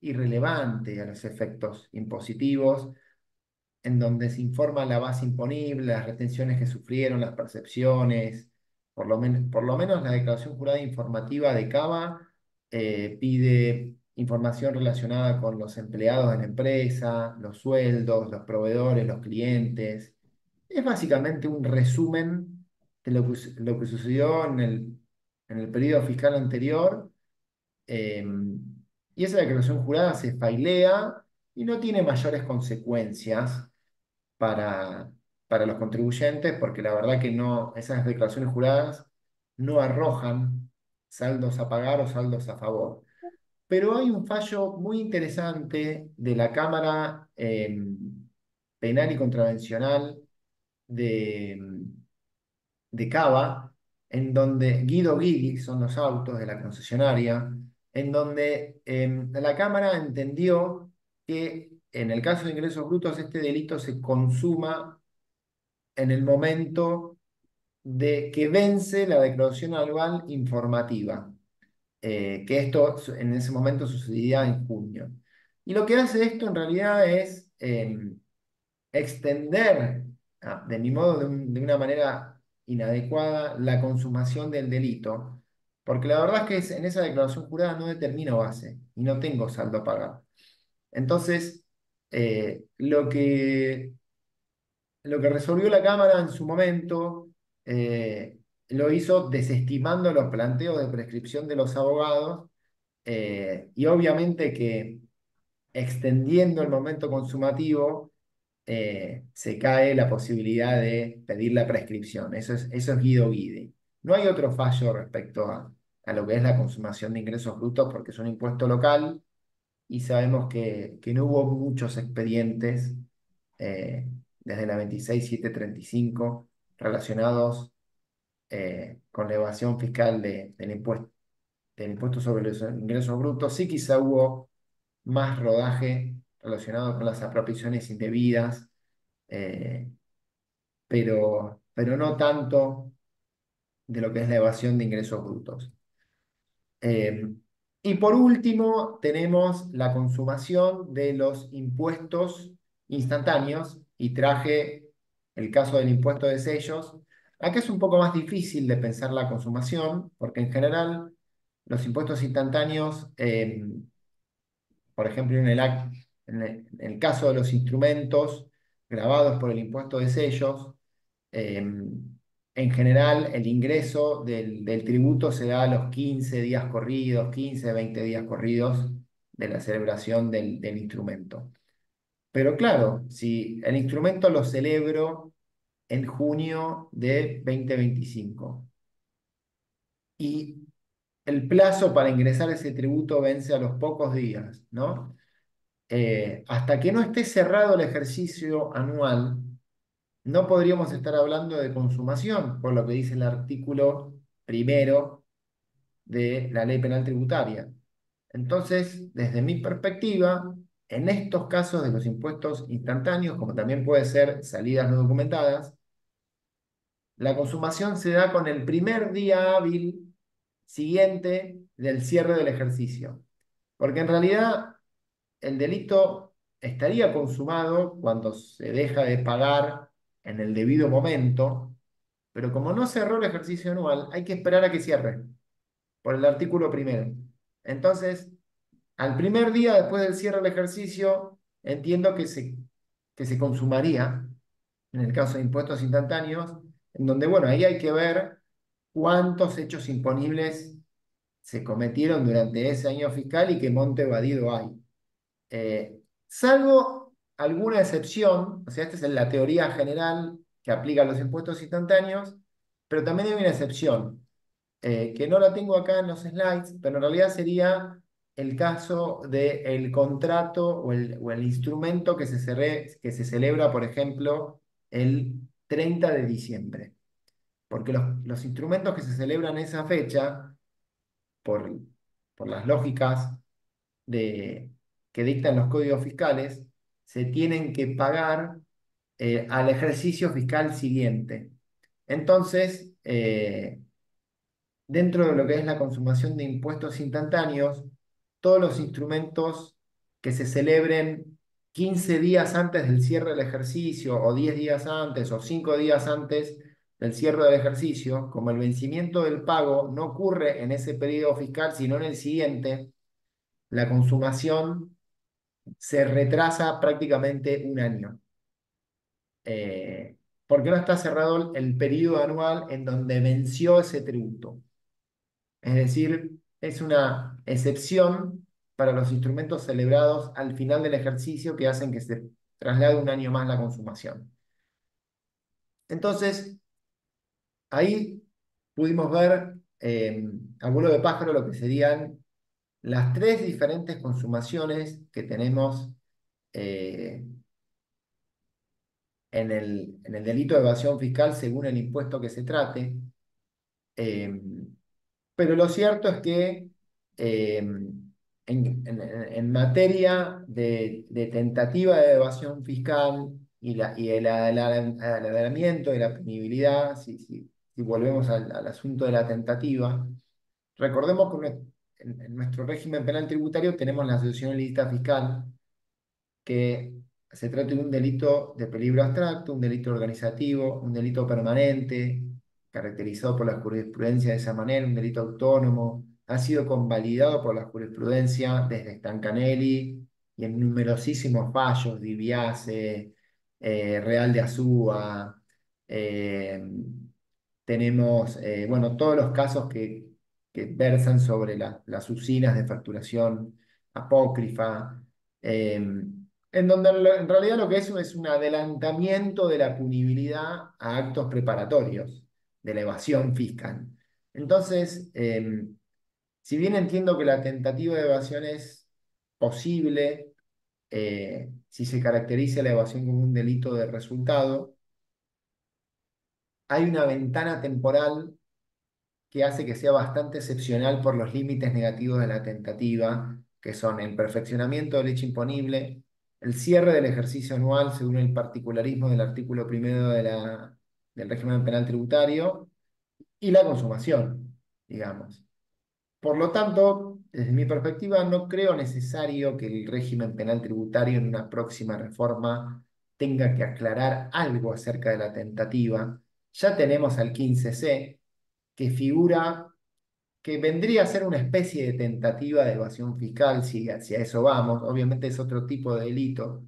irrelevante a los efectos impositivos en donde se informa la base imponible, las retenciones que sufrieron, las percepciones, por lo menos la declaración jurada informativa de Cava pide información relacionada con los empleados de la empresa, los sueldos, los proveedores, los clientes. Es básicamente un resumen de lo que sucedió en el periodo fiscal anterior. eh, y esa declaración jurada se failea y no tiene mayores consecuencias para, para los contribuyentes, porque la verdad que no, esas declaraciones juradas no arrojan saldos a pagar o saldos a favor. pero hay un fallo muy interesante de la Cámara Penal y Contravencional de, de Cava, en donde Guido Guidi, son los autos de la concesionaria, en donde la Cámara entendió que en el caso de ingresos brutos este delito se consuma en el momento de que vence la declaración anual informativa, que esto en ese momento sucedía en junio. Y lo que hace esto en realidad es extender, de mi modo, de una manera inadecuada, la consumación del delito, porque la verdad es que en esa declaración jurada no determino base y no tengo saldo a pagar. Entonces, lo que resolvió la Cámara en su momento, lo hizo desestimando los planteos de prescripción de los abogados, y obviamente que extendiendo el momento consumativo, se cae la posibilidad de pedir la prescripción. Eso es Guido Guidi. No hay otro fallo respecto a lo que es la consumación de ingresos brutos porque es un impuesto local y sabemos que no hubo muchos expedientes eh, desde la 26735 relacionados con la evasión fiscal del impuesto sobre los ingresos brutos. Sí, quizá hubo más rodaje relacionado con las apropiaciones indebidas, eh, pero no tanto de lo que es la evasión de ingresos brutos. Eh, y por último, tenemos la consumación de los impuestos instantáneos y traje el caso del impuesto de sellos. Acá es un poco más difícil de pensar la consumación, porque en general los impuestos instantáneos, por ejemplo, en el caso de los instrumentos grabados por el impuesto de sellos, en general el ingreso del tributo se da a los 15 días corridos, 15 20 días corridos de la celebración del instrumento. Pero claro, si el instrumento lo celebro en junio de 2025 y el plazo para ingresar ese tributo vence a los pocos días, ¿no? Hasta que no esté cerrado el ejercicio anual, no podríamos estar hablando de consumación, por lo que dice el artículo primero de la Ley Penal Tributaria. Entonces, desde mi perspectiva, en estos casos de los impuestos instantáneos, como también puede ser salidas no documentadas, la consumación se da con el primer día hábil siguiente del cierre del ejercicio. Porque en realidad el delito estaría consumado cuando se deja de pagar en el debido momento, pero como no cerró el ejercicio anual, hay que esperar a que cierre, por el artículo primero. Entonces, al primer día después del cierre del ejercicio, entiendo que se consumaría, en el caso de impuestos instantáneos, en donde, bueno, ahí hay que ver cuántos hechos imponibles se cometieron durante ese año fiscal y qué monto evadido hay. Salvo alguna excepción, o sea, esta es la teoría general que aplica a los impuestos instantáneos, pero también hay una excepción, que no la tengo acá en los slides, pero en realidad sería el caso del contrato o el instrumento que se celebra, por ejemplo, el 30 de diciembre. Porque los instrumentos que se celebran en esa fecha, por, por las lógicas de, que dictan los códigos fiscales, se tienen que pagar al ejercicio fiscal siguiente. Entonces, dentro de lo que es la consumación de impuestos instantáneos, todos los instrumentos que se celebren 15 días antes del cierre del ejercicio, o 10 días antes, o 5 días antes del cierre del ejercicio, como el vencimiento del pago no ocurre en ese periodo fiscal, sino en el siguiente, la consumación se retrasa prácticamente un año. Porque no está cerrado el periodo anual en donde venció ese tributo. Es decir, es una excepción para los instrumentos celebrados al final del ejercicio que hacen que se traslade un año más la consumación. Entonces, ahí pudimos ver a vuelo de pájaro lo que serían las tres diferentes consumaciones que tenemos eh, en el delito de evasión fiscal según el impuesto que se trate. Eh, pero lo cierto es que en materia de tentativa de evasión fiscal y el alargamiento de la punibilidad, si volvemos al asunto de la tentativa, recordemos que en nuestro régimen penal tributario tenemos la asociación ilícita fiscal, que se trate de un delito de peligro abstracto, un delito organizativo, un delito permanente, caracterizado por la jurisprudencia de esa manera, un delito autónomo, ha sido convalidado por la jurisprudencia desde Stancanelli y en numerosísimos fallos, Dibiase, Real de Azúa, eh, tenemos, bueno, todos los casos que versan sobre las usinas de facturación apócrifa, en donde en realidad lo que es un adelantamiento de la punibilidad a actos preparatorios de la evasión fiscal. Entonces, si bien entiendo que la tentativa de evasión es posible, si se caracteriza la evasión como un delito de resultado, hay una ventana temporal que hace que sea bastante excepcional por los límites negativos de la tentativa, que son el perfeccionamiento del hecho imponible, el cierre del ejercicio anual según el particularismo del artículo primero del régimen penal tributario y la consumación, digamos. Por lo tanto, desde mi perspectiva, no creo necesario que el régimen penal tributario en una próxima reforma tenga que aclarar algo acerca de la tentativa. Ya tenemos al 15C, que figura que vendría a ser una especie de tentativa de evasión fiscal, si hacia eso vamos. Obviamente es otro tipo de delito,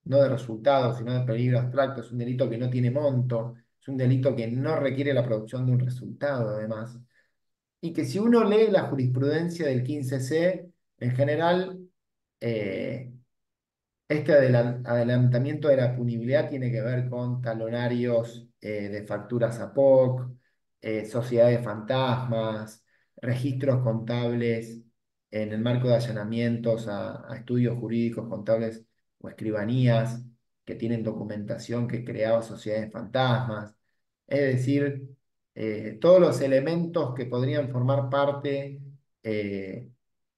no de resultado, sino de peligro abstracto. Es un delito que no tiene monto, es un delito que no requiere la producción de un resultado, además. Y que si uno lee la jurisprudencia del 15C, en general, eh, este adelantamiento de la punibilidad tiene que ver con talonarios de facturas a POC, sociedades fantasmas, registros contables en el marco de allanamientos a estudios jurídicos contables o escribanías que tienen documentación que creaba sociedades fantasmas. Es decir, todos los elementos que podrían formar parte eh,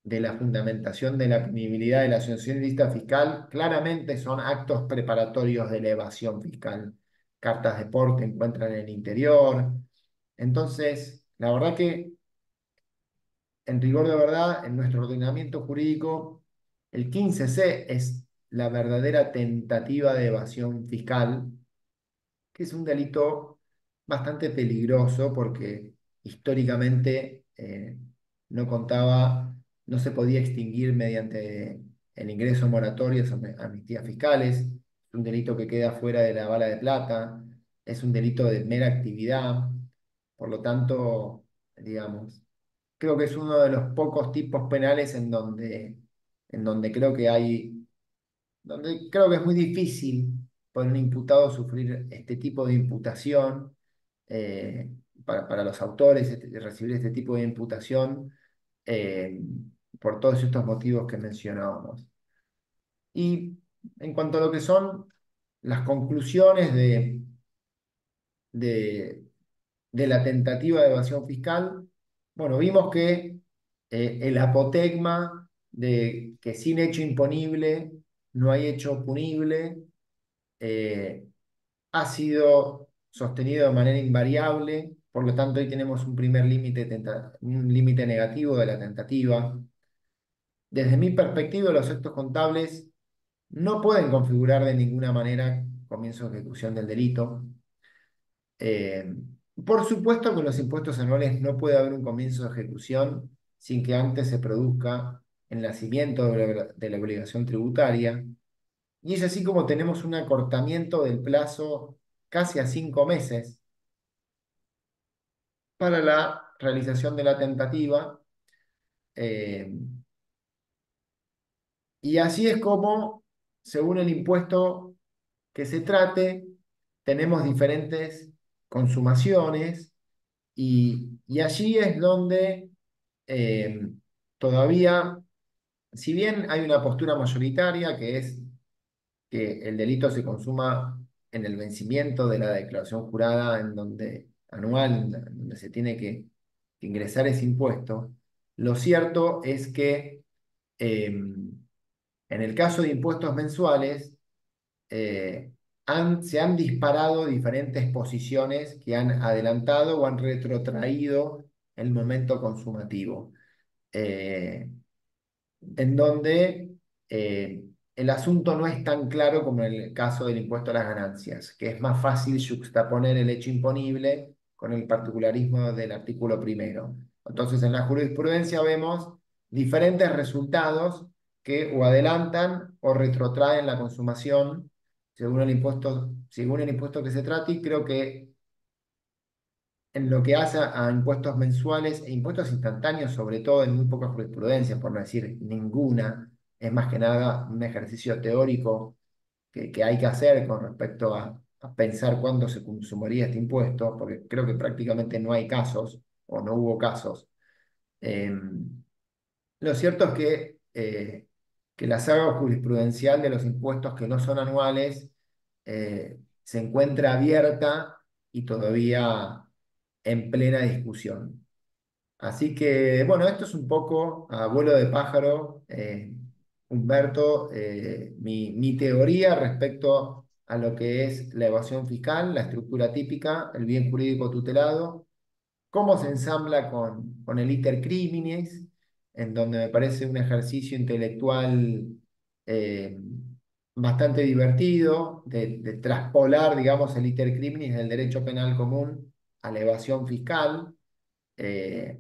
de la fundamentación de la punibilidad de la asociación ilícita fiscal claramente son actos preparatorios de la evasión fiscal. Cartas de porte encuentran en el interior. Entonces, la verdad que, en rigor de verdad, en nuestro ordenamiento jurídico, el 15C es la verdadera tentativa de evasión fiscal, que es un delito bastante peligroso porque históricamente no contaba, no se podía extinguir mediante el ingreso moratorio de amnistías fiscales, es un delito que queda fuera de la bala de plata, es un delito de mera actividad, por lo tanto, digamos, creo que es uno de los pocos tipos penales en donde creo que es muy difícil para un imputado sufrir este tipo de imputación, eh, para los autores recibir este tipo de imputación, eh, por todos estos motivos que mencionábamos. Y en cuanto a lo que son las conclusiones de, de la tentativa de evasión fiscal, bueno, vimos que el apotegma de que sin hecho imponible no hay hecho punible, eh, ha sido sostenido de manera invariable, por lo tanto hoy tenemos un primer un límite negativo de la tentativa. Desde mi perspectiva, los actos contables no pueden configurar de ninguna manera comienzo de ejecución del delito. Eh, por supuesto que en los impuestos anuales no puede haber un comienzo de ejecución sin que antes se produzca el nacimiento de la obligación tributaria. Y es así como tenemos un acortamiento del plazo casi a 5 meses para la realización de la tentativa. eh, y así es como, según el impuesto que se trate, tenemos diferentes consumaciones y allí es donde eh, todavía, si bien hay una postura mayoritaria que es que el delito se consuma en el vencimiento de la declaración jurada en donde, anual, en donde se tiene que ingresar ese impuesto, lo cierto es que en el caso de impuestos mensuales, eh, se han disparado diferentes posiciones que han adelantado o han retrotraído el momento consumativo. Eh, en donde el asunto no es tan claro como en el caso del impuesto a las ganancias, que es más fácil juxtaponer el hecho imponible con el particularismo del artículo primero. Entonces, en la jurisprudencia vemos diferentes resultados que o adelantan o retrotraen la consumación según el impuesto que se trate, y creo que en lo que hace a impuestos mensuales e impuestos instantáneos, sobre todo en muy poca jurisprudencia, por no decir ninguna, es más que nada un ejercicio teórico que hay que hacer con respecto a pensar cuándo se consumiría este impuesto, porque creo que prácticamente no hay casos o no hubo casos. Lo cierto es que la saga jurisprudencial de los impuestos que no son anuales se encuentra abierta y todavía en plena discusión. Así que, bueno, esto es un poco a vuelo de pájaro, Humberto, mi teoría respecto a lo que es la evasión fiscal, la estructura típica, el bien jurídico tutelado, cómo se ensambla con el iter criminis, en donde me parece un ejercicio intelectual eh, bastante divertido, de traspolar, digamos, el iter criminis del derecho penal común a la evasión fiscal, eh,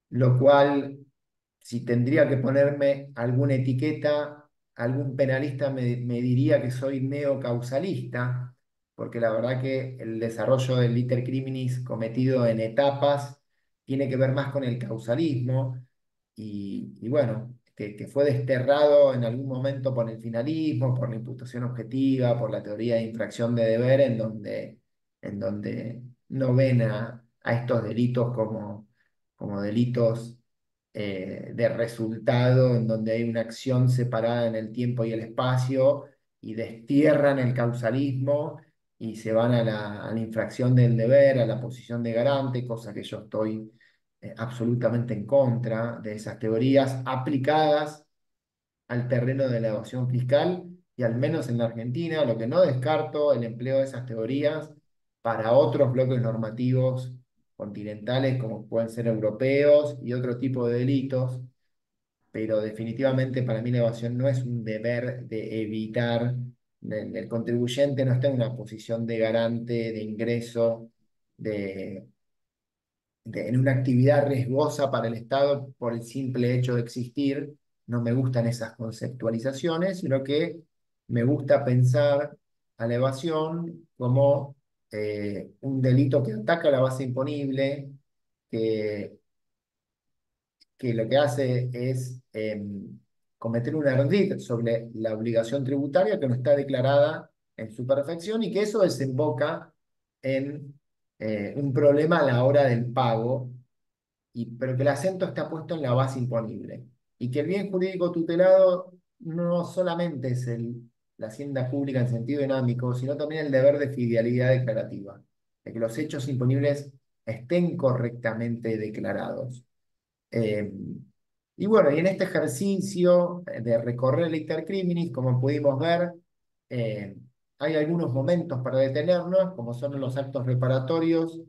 lo cual, si tendría que ponerme alguna etiqueta, algún penalista me diría que soy neocausalista, porque la verdad que el desarrollo del iter criminis cometido en etapas tiene que ver más con el causalismo y bueno, que fue desterrado en algún momento por el finalismo, por la imputación objetiva, por la teoría de infracción de deber, en donde no ven a estos delitos como delitos de resultado, en donde hay una acción separada en el tiempo y el espacio, y destierran el causalismo y se van a la infracción del deber, a la posición de garante, cosa que yo estoy absolutamente en contra de esas teorías aplicadas al terreno de la evasión fiscal, y al menos en la Argentina, lo que no descarto el empleo de esas teorías para otros bloques normativos continentales, como pueden ser europeos y otro tipo de delitos, pero definitivamente para mí la evasión no es un deber de evitar, el contribuyente no está en una posición de garante de ingreso, de en una actividad riesgosa para el Estado por el simple hecho de existir. No me gustan esas conceptualizaciones, sino que me gusta pensar a la evasión como un delito que ataca la base imponible, que, que lo que hace es cometer un ardid sobre la obligación tributaria que no está declarada en su perfección, y que eso desemboca en un problema a la hora del pago, pero que el acento está puesto en la base imponible. Y que el bien jurídico tutelado no solamente es la hacienda pública en sentido dinámico, sino también el deber de fidelidad declarativa, de que los hechos imponibles estén correctamente declarados. Eh, y bueno, y en este ejercicio de recorrer el iter criminis, como pudimos ver, eh, hay algunos momentos para detenernos, como son los actos reparatorios,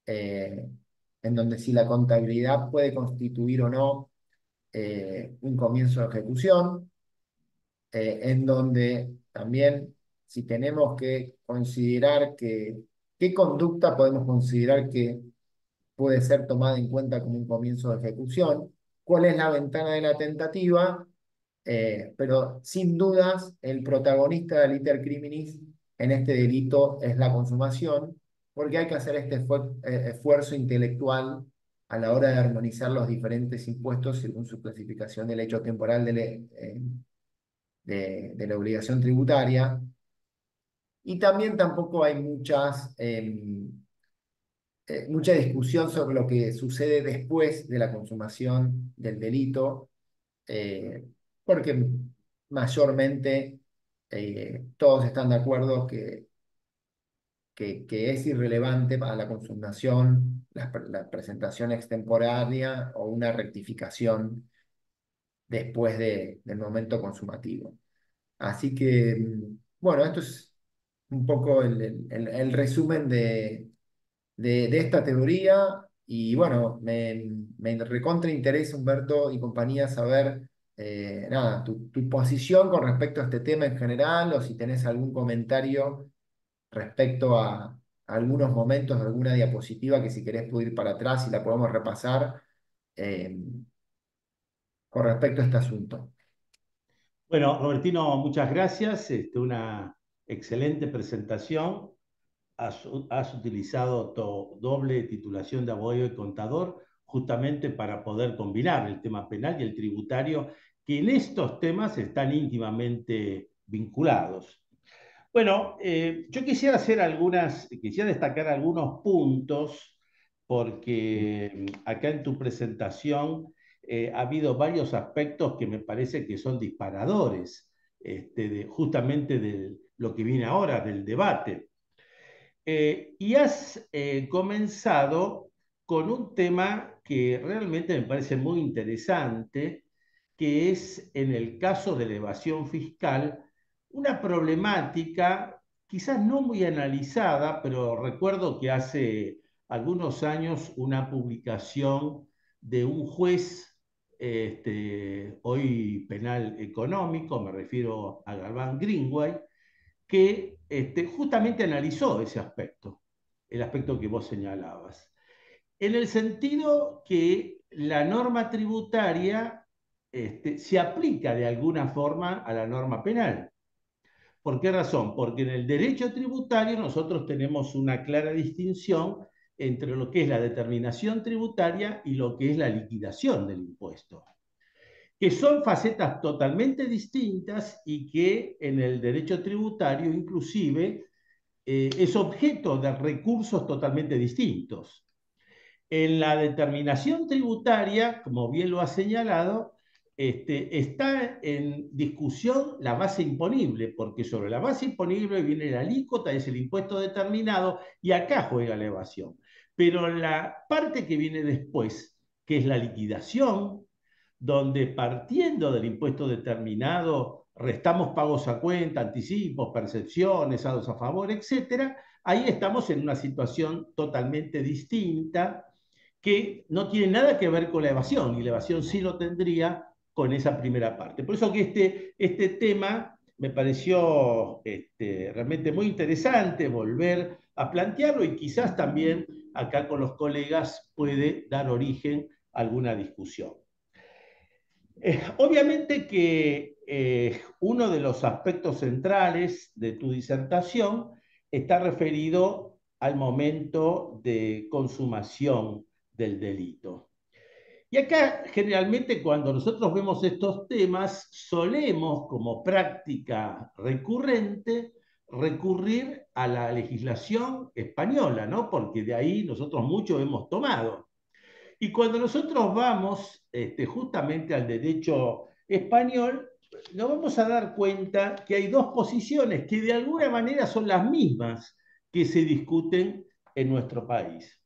eh, en donde si la contabilidad puede constituir o no un comienzo de ejecución, en donde también si tenemos que considerar qué conducta podemos considerar que puede ser tomada en cuenta como un comienzo de ejecución, cuál es la ventana de la tentativa, pero sin dudas el protagonista del iter criminis en este delito es la consumación, porque hay que hacer este esfuerzo intelectual a la hora de armonizar los diferentes impuestos según su clasificación del hecho temporal de la obligación tributaria. Y también tampoco hay muchas mucha discusión sobre lo que sucede después de la consumación del delito, eh, porque mayormente todos están de acuerdo que es irrelevante para la consumación, la presentación extemporánea o una rectificación después del momento consumativo. Así que, bueno, esto es un poco el resumen de esta teoría. Y bueno, me recontra interesa, Humberto y compañía, saber nada, tu posición con respecto a este tema en general, o si tenés algún comentario respecto a algunos momentos de alguna diapositiva que si querés puedo ir para atrás y la podemos repasar eh, con respecto a este asunto. Bueno, Robertino, muchas gracias. Una excelente presentación. Has utilizado tu doble titulación de abogado y contador justamente para poder combinar el tema penal y el tributario, que en estos temas están íntimamente vinculados. Bueno, yo quisiera quisiera destacar algunos puntos, porque acá en tu presentación ha habido varios aspectos que me parece que son disparadores, justamente de lo que viene ahora, del debate. Y has comenzado con un tema que realmente me parece muy interesante, que es en el caso de la evasión fiscal, una problemática quizás no muy analizada, pero recuerdo que hace algunos años una publicación de un juez, hoy penal económico, me refiero a Galván Greenway, que justamente analizó ese aspecto, el aspecto que vos señalabas, en el sentido que la norma tributaria se aplica de alguna forma a la norma penal. ¿Por qué razón? Porque en el derecho tributario nosotros tenemos una clara distinción entre lo que es la determinación tributaria y lo que es la liquidación del impuesto, que son facetas totalmente distintas y que en el derecho tributario inclusive es objeto de recursos totalmente distintos. En la determinación tributaria, como bien lo ha señalado, está en discusión la base imponible, porque sobre la base imponible viene la alícuota, es el impuesto determinado, y acá juega la evasión. Pero la parte que viene después, que es la liquidación, donde partiendo del impuesto determinado restamos pagos a cuenta, anticipos, percepciones, saldos a favor, etcétera, ahí estamos en una situación totalmente distinta que no tiene nada que ver con la evasión, y la evasión sí lo tendría con esa primera parte. Por eso que este tema me pareció realmente muy interesante volver a plantearlo, y quizás también acá con los colegas puede dar origen a alguna discusión. Obviamente que uno de los aspectos centrales de tu disertación está referido al momento de consumación del delito. Y acá generalmente cuando nosotros vemos estos temas solemos como práctica recurrente recurrir a la legislación española, ¿no? Porque de ahí nosotros mucho hemos tomado. Y cuando nosotros vamos justamente al derecho español, nos vamos a dar cuenta que hay dos posiciones que de alguna manera son las mismas que se discuten en nuestro país.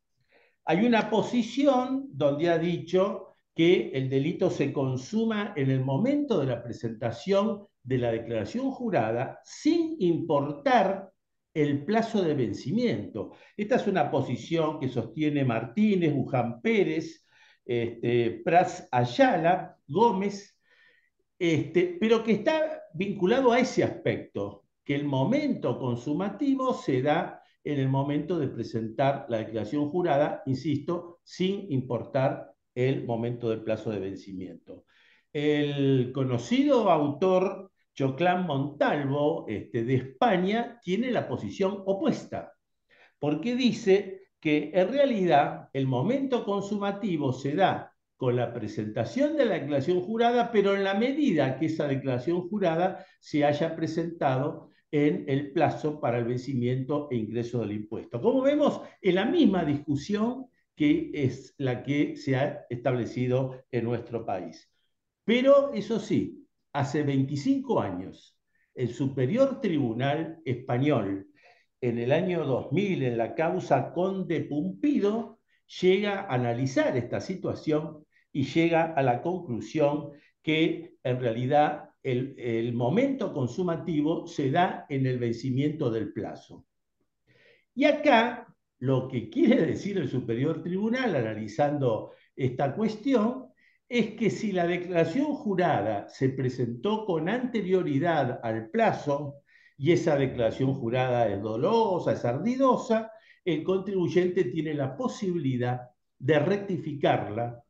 Hay una posición donde ha dicho que el delito se consuma en el momento de la presentación de la declaración jurada sin importar el plazo de vencimiento. Esta es una posición que sostiene Martínez, Buján Pérez, Prats Ayala, Gómez, pero que está vinculado a ese aspecto, que el momento consumativo se da en el momento de presentar la declaración jurada, insisto, sin importar el momento del plazo de vencimiento. El conocido autor Choclán Montalvo, de España, tiene la posición opuesta, porque dice que en realidad el momento consumativo se da con la presentación de la declaración jurada, pero en la medida que esa declaración jurada se haya presentado en el plazo para el vencimiento e ingreso del impuesto. Como vemos, es la misma discusión que es la que se ha establecido en nuestro país. Pero eso sí, hace 25 años, el Superior Tribunal Español, en el año 2000, en la causa Conde Pumpido, llega a analizar esta situación y llega a la conclusión que en realidad el momento consumativo se da en el vencimiento del plazo. Y acá lo que quiere decir el Superior Tribunal, analizando esta cuestión, es que si la declaración jurada se presentó con anterioridad al plazo y esa declaración jurada es dolosa, es ardidosa, el contribuyente tiene la posibilidad de rectificarla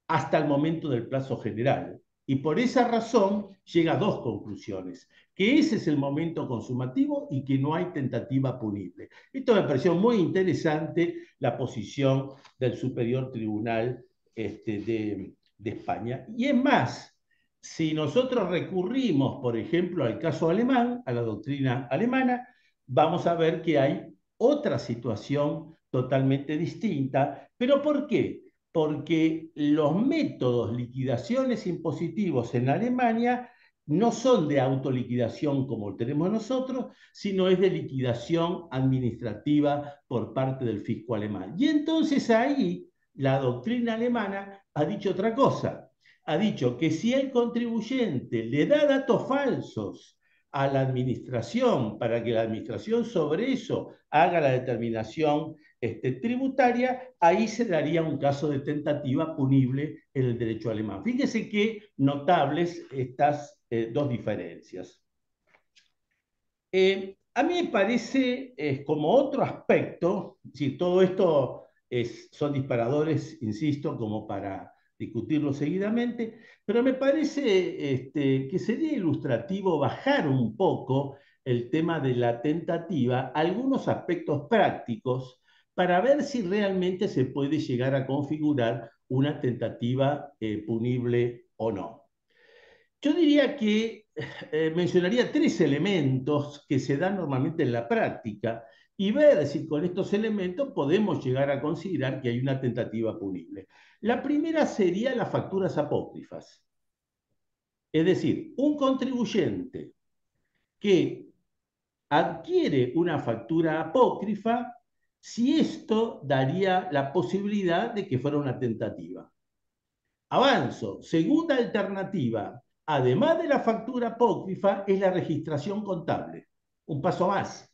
hasta el momento del plazo general. Y por esa razón llega a dos conclusiones, que ese es el momento consumativo y que no hay tentativa punible. Esto me pareció muy interesante, la posición del Superior Tribunal de España. Y es más, si nosotros recurrimos, por ejemplo, al caso alemán, a la doctrina alemana, vamos a ver que hay otra situación totalmente distinta. ¿Pero por qué? Porque los métodos liquidaciones impositivos en Alemania no son de autoliquidación como tenemos nosotros, sino es de liquidación administrativa por parte del fisco alemán. Y entonces ahí la doctrina alemana ha dicho otra cosa. Ha dicho que si el contribuyente le da datos falsos a la administración para que la administración sobre eso haga la determinación tributaria, ahí se daría un caso de tentativa punible en el derecho alemán. Fíjese qué notables estas dos diferencias. A mí me parece como otro aspecto, si todo esto son disparadores, insisto, como para discutirlo seguidamente, pero me parece que sería ilustrativo bajar un poco el tema de la tentativa, algunos aspectos prácticos, para ver si realmente se puede llegar a configurar una tentativa punible o no. Yo diría que mencionaría tres elementos que se dan normalmente en la práctica y ver si con estos elementos podemos llegar a considerar que hay una tentativa punible. La primera sería las facturas apócrifas. Es decir, un contribuyente que adquiere una factura apócrifa, si esto daría la posibilidad de que fuera una tentativa. Avanzo. Segunda alternativa, además de la factura apócrifa, es la registración contable. Un paso más.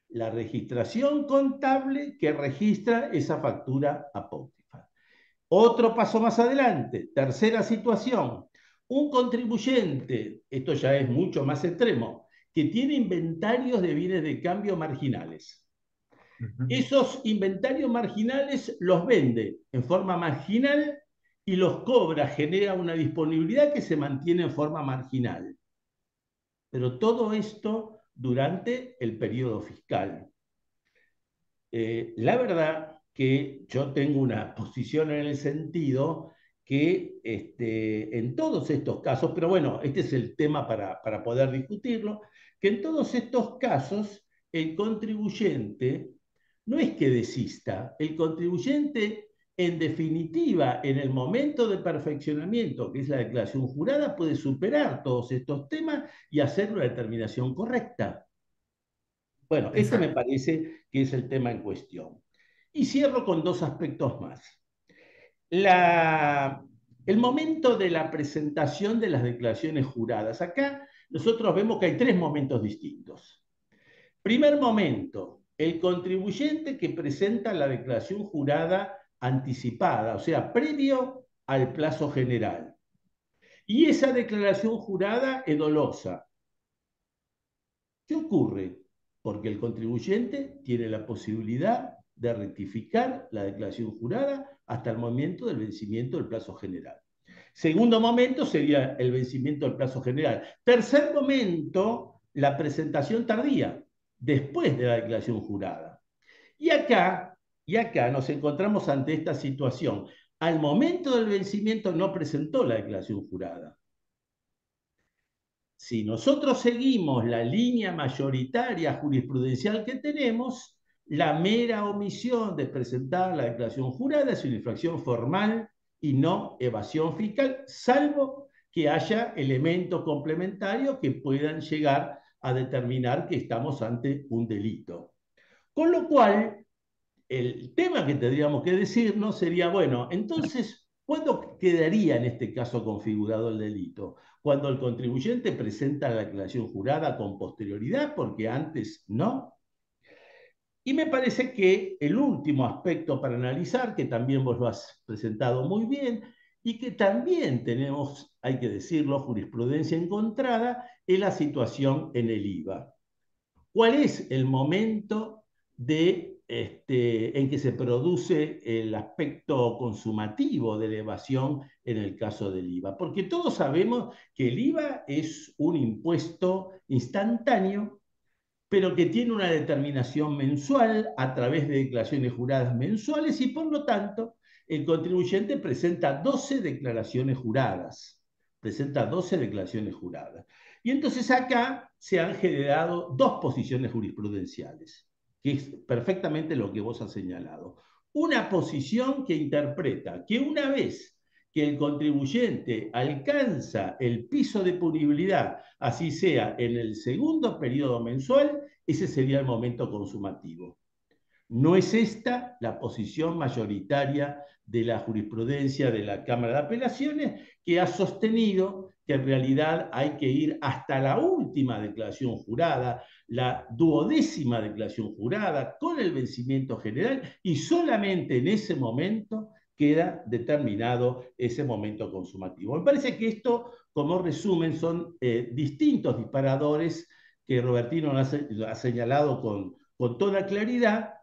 La registración contable que registra esa factura apócrifa. Otro paso más adelante. Tercera situación. Un contribuyente, esto ya es mucho más extremo, que tiene inventarios de bienes de cambio marginales. Ujú. Esos inventarios marginales los vende en forma marginal y los cobra, genera una disponibilidad que se mantiene en forma marginal. Pero todo esto durante el periodo fiscal. La verdad que yo tengo una posición en el sentido que en todos estos casos, pero bueno, este es el tema para poder discutirlo, que en todos estos casos el contribuyente no es que desista, el contribuyente en definitiva, en el momento de perfeccionamiento, que es la declaración jurada, puede superar todos estos temas y hacer una determinación correcta. Bueno, este me Exacto. parece que es el tema en cuestión. Y cierro con dos aspectos más. La, el momento de la presentación de las declaraciones juradas. Acá nosotros vemos que hay tres momentos distintos. Primer momento, el contribuyente que presenta la declaración jurada anticipada, o sea, previo al plazo general. Y esa declaración jurada es dolosa. ¿Qué ocurre? Porque el contribuyente tiene la posibilidad de rectificar la declaración jurada hasta el momento del vencimiento del plazo general. Segundo momento sería el vencimiento del plazo general. Tercer momento, la presentación tardía, después de la declaración jurada. Y acá nos encontramos ante esta situación. Al momento del vencimiento no presentó la declaración jurada. si nosotros seguimos la línea mayoritaria jurisprudencial que tenemos, la mera omisión de presentar la declaración jurada es una infracción formal y no evasión fiscal, salvo que haya elementos complementarios que puedan llegar a determinar que estamos ante un delito. Con lo cual, el tema que tendríamos que decirnos sería, bueno, entonces, ¿cuándo quedaría en este caso configurado el delito? Cuando el contribuyente presenta la declaración jurada con posterioridad, porque antes no. Y me parece que el último aspecto para analizar, que también vos lo has presentado muy bien, y que también tenemos, hay que decirlo, jurisprudencia encontrada, es la situación en el IVA. ¿Cuál es el momento en que se produce el aspecto consumativo de la evasión en el caso del IVA? Porque todos sabemos que el IVA es un impuesto instantáneo, pero que tiene una determinación mensual a través de declaraciones juradas mensuales y por lo tanto el contribuyente presenta 12 declaraciones juradas. Presenta 12 declaraciones juradas. Y entonces acá se han generado dos posiciones jurisprudenciales, que es perfectamente lo que vos has señalado. Una posición que interpreta que una vez que el contribuyente alcanza el piso de punibilidad, así sea en el segundo periodo mensual, ese sería el momento consumativo. No es esta la posición mayoritaria de la jurisprudencia de la Cámara de Apelaciones, que ha sostenido que en realidad hay que ir hasta la última declaración jurada, la duodécima declaración jurada, con el vencimiento general, y solamente en ese momento queda determinado ese momento consumativo. Me parece que esto, como resumen, son distintos disparadores que Robertino ha señalado con toda claridad,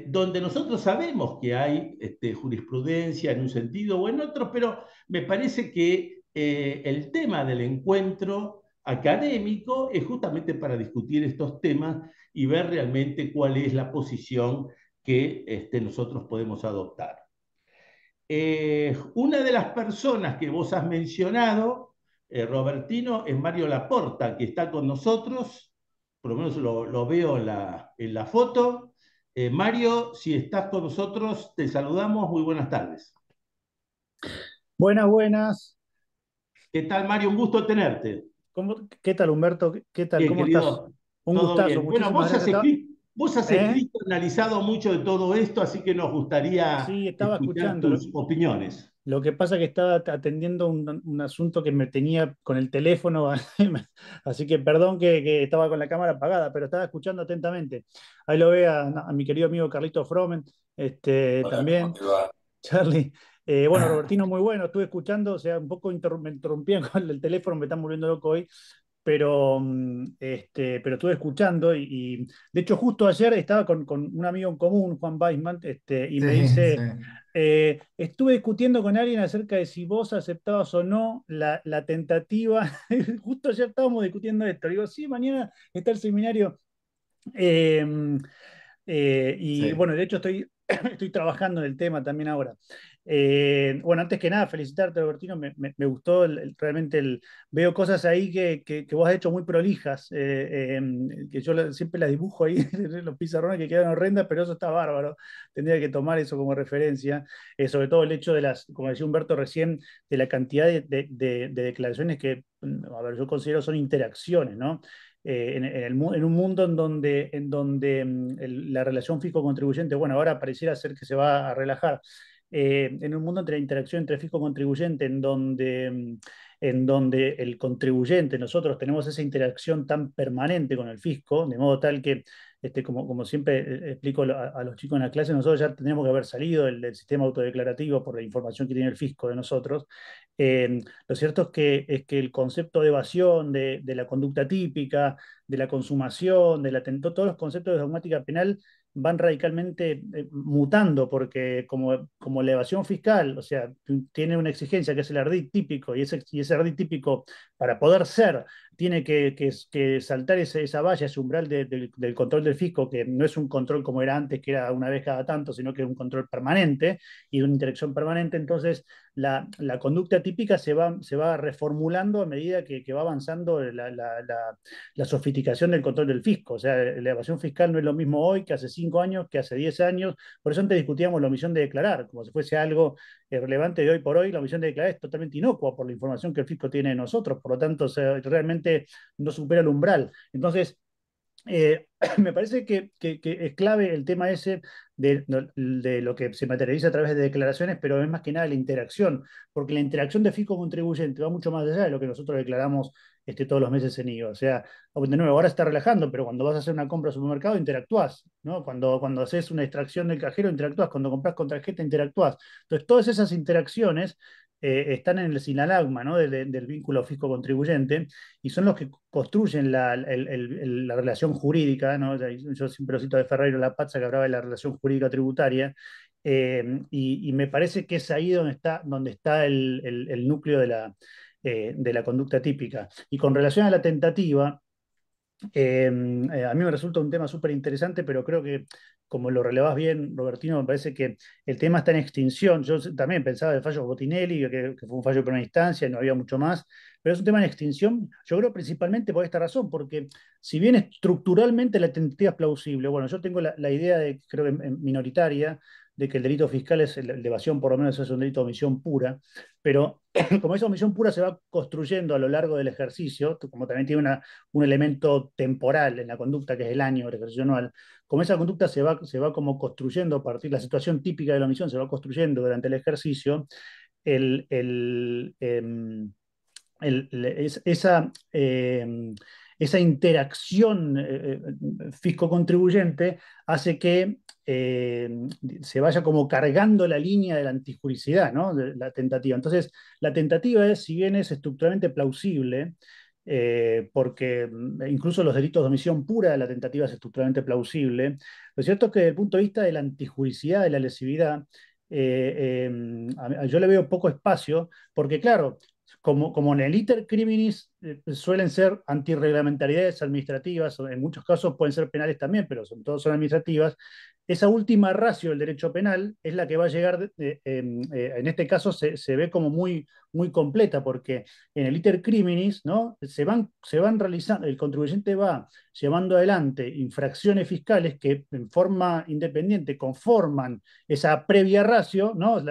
donde nosotros sabemos que hay jurisprudencia en un sentido o en otro, pero me parece que el tema del encuentro académico es justamente para discutir estos temas y ver realmente cuál es la posición que nosotros podemos adoptar. Una de las personas que vos has mencionado, Robertino, es Mario Laporta, que está con nosotros, por lo menos lo veo en la foto. Mario, si estás con nosotros, te saludamos, muy buenas tardes. Buenas, buenas. ¿Qué tal, Mario? Un gusto tenerte. ¿Qué tal, Humberto? ¿Qué tal? Bien, ¿Cómo estás? querido, Un todo gustazo, bien. Bueno, muchísimas gracias. vos has ¿Eh? escrito, analizado mucho de todo esto, así que nos gustaría Sí, estaba escuchar escuchando. tus opiniones. Lo que pasa es que estaba atendiendo un asunto que me tenía con el teléfono, así que perdón que estaba con la cámara apagada, pero estaba escuchando atentamente. Ahí lo ve a mi querido amigo Carlito Fromen, Hola, ¿cómo también. te va? Charlie. Bueno, Robertino, muy bueno, estuve escuchando, o sea, un poco me interrumpían con el teléfono, me están volviendo loco hoy, pero estuve escuchando y, de hecho justo ayer estaba con un amigo en común, Juan Weisman, y me Sí, sí. dice, estuve discutiendo con alguien acerca de si vos aceptabas o no la tentativa, justo ayer estábamos discutiendo esto, digo, sí, mañana está el seminario. eh, y Sí. bueno, de hecho estoy trabajando en el tema también ahora. Bueno, antes que nada, felicitarte, Albertino. Me gustó realmente veo cosas ahí que vos has hecho muy prolijas, que yo siempre las dibujo ahí, los pizarrones que quedan horrendas, pero eso está bárbaro. Tendría que tomar eso como referencia. Sobre todo el hecho de como decía Humberto recién, de la cantidad de declaraciones que, a ver, yo considero son interacciones, ¿no? En un mundo en donde la relación fisco-contribuyente, bueno, ahora pareciera ser que se va a relajar, en un mundo entre la interacción entre fisco-contribuyente, en donde el contribuyente, nosotros tenemos esa interacción tan permanente con el fisco, de modo tal que, como siempre explico a los chicos en la clase, nosotros ya tenemos que haber salido del sistema autodeclarativo por la información que tiene el fisco de nosotros. Lo cierto es que el concepto de evasión, de la conducta típica, de la consumación, todos los conceptos de dogmática penal van radicalmente mutando, porque como la evasión fiscal, o sea, tiene una exigencia que es el ardid típico, y ese ardid típico, para poder ser, tiene que saltar esa valla, ese umbral del control del fisco, que no es un control como era antes, que era una vez cada tanto, sino que es un control permanente y de una interacción permanente. Entonces, la conducta típica se va reformulando a medida que va avanzando la sofisticación del control del fisco. O sea, la evasión fiscal no es lo mismo hoy que hace 5 años, que hace 10 años. Por eso antes discutíamos la omisión de declarar, como si fuese algo relevante de hoy por hoy. La omisión de declarar es totalmente inocua por la información que el fisco tiene de nosotros. Por lo tanto, o sea, realmente no supera el umbral. Entonces, me parece que es clave el tema ese de lo que se materializa a través de declaraciones, pero es más que nada la interacción, porque la interacción de fisco contribuyente va mucho más allá de lo que nosotros declaramos todos los meses en IVA. O sea, de nuevo, ahora está relajando, pero cuando vas a hacer una compra al supermercado, interactúas, ¿no? Cuando haces una extracción del cajero, interactúas, cuando compras con tarjeta, interactúas. Entonces, todas esas interacciones están en el sinalagma, ¿no? Del vínculo fisco-contribuyente y son los que construyen la relación jurídica, ¿no? Yo siempre lo cito de Ferreiro Lapazza, que hablaba de la relación jurídica tributaria, y me parece que es ahí donde está el núcleo de la conducta típica. Y con relación a la tentativa, a mí me resulta un tema súper interesante, pero creo que, como lo relevás bien, Robertino, me parece que el tema está en extinción. Yo también pensaba del fallo Botinelli, que fue un fallo de primera instancia, no había mucho más, pero es un tema en extinción, yo creo principalmente por esta razón, porque si bien estructuralmente la tentativa es plausible, bueno, yo tengo la idea, creo que minoritaria, de que el delito fiscal es el de evasión, por lo menos es un delito de omisión pura, pero como esa omisión pura se va construyendo a lo largo del ejercicio, como también tiene un elemento temporal en la conducta, que es el año, el ejercicio anual, como esa conducta se va como construyendo a partir de la situación típica de la omisión, se va construyendo durante el ejercicio, el, el, em, esa interacción fisco-contribuyente hace que se vaya como cargando la línea de la antijuricidad, ¿no? De la tentativa. Entonces, la tentativa es, si bien es estructuralmente plausible, porque incluso los delitos de omisión pura de la tentativa es estructuralmente plausible, lo cierto es que desde el punto de vista de la antijuricidad, de la lesividad, yo le veo poco espacio, porque claro, como en el iter criminis suelen ser antirreglamentariedades administrativas, o en muchos casos pueden ser penales también, pero sobre todo son administrativas, esa última ratio del derecho penal es la que va a llegar, en este caso se ve como muy, muy completa, porque en el iter criminis, ¿no? se van realizando, el contribuyente va llevando adelante infracciones fiscales que en forma independiente conforman esa previa ratio, ¿no?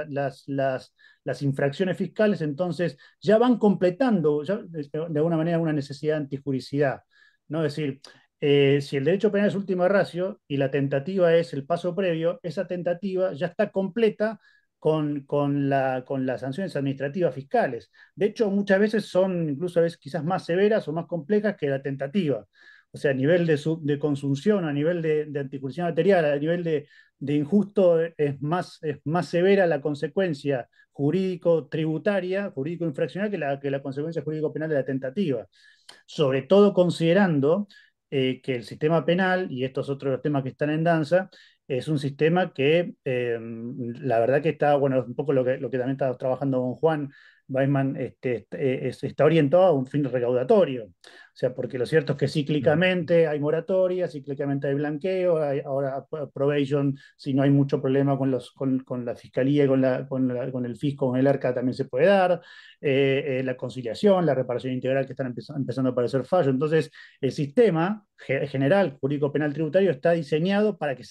Las infracciones fiscales, entonces ya van completando ya, de alguna manera una necesidad de antijuricidad, ¿no? Es decir, si el derecho penal es última ratio y la tentativa es el paso previo, esa tentativa ya está completa con las sanciones administrativas fiscales. De hecho, muchas veces son incluso a veces quizás más severas o más complejas que la tentativa. O sea, a nivel de consunción, a nivel de antijurisdicción material, a nivel de injusto, es más severa la consecuencia jurídico-tributaria, jurídico-infraccional, que la consecuencia jurídico-penal de la tentativa. Sobre todo considerando que el sistema penal, y estos otros temas que están en danza, es un sistema que la verdad que está, bueno, es un poco lo que también está trabajando con Juan Weisman, está orientado a un fin recaudatorio. O sea, porque lo cierto es que cíclicamente hay moratoria, cíclicamente hay blanqueo, hay ahora probation, si no hay mucho problema con la fiscalía y con el fisco, con el ARCA también se puede dar, la conciliación, la reparación integral que están empezando a aparecer fallos. Entonces, el sistema general jurídico penal tributario está diseñado para que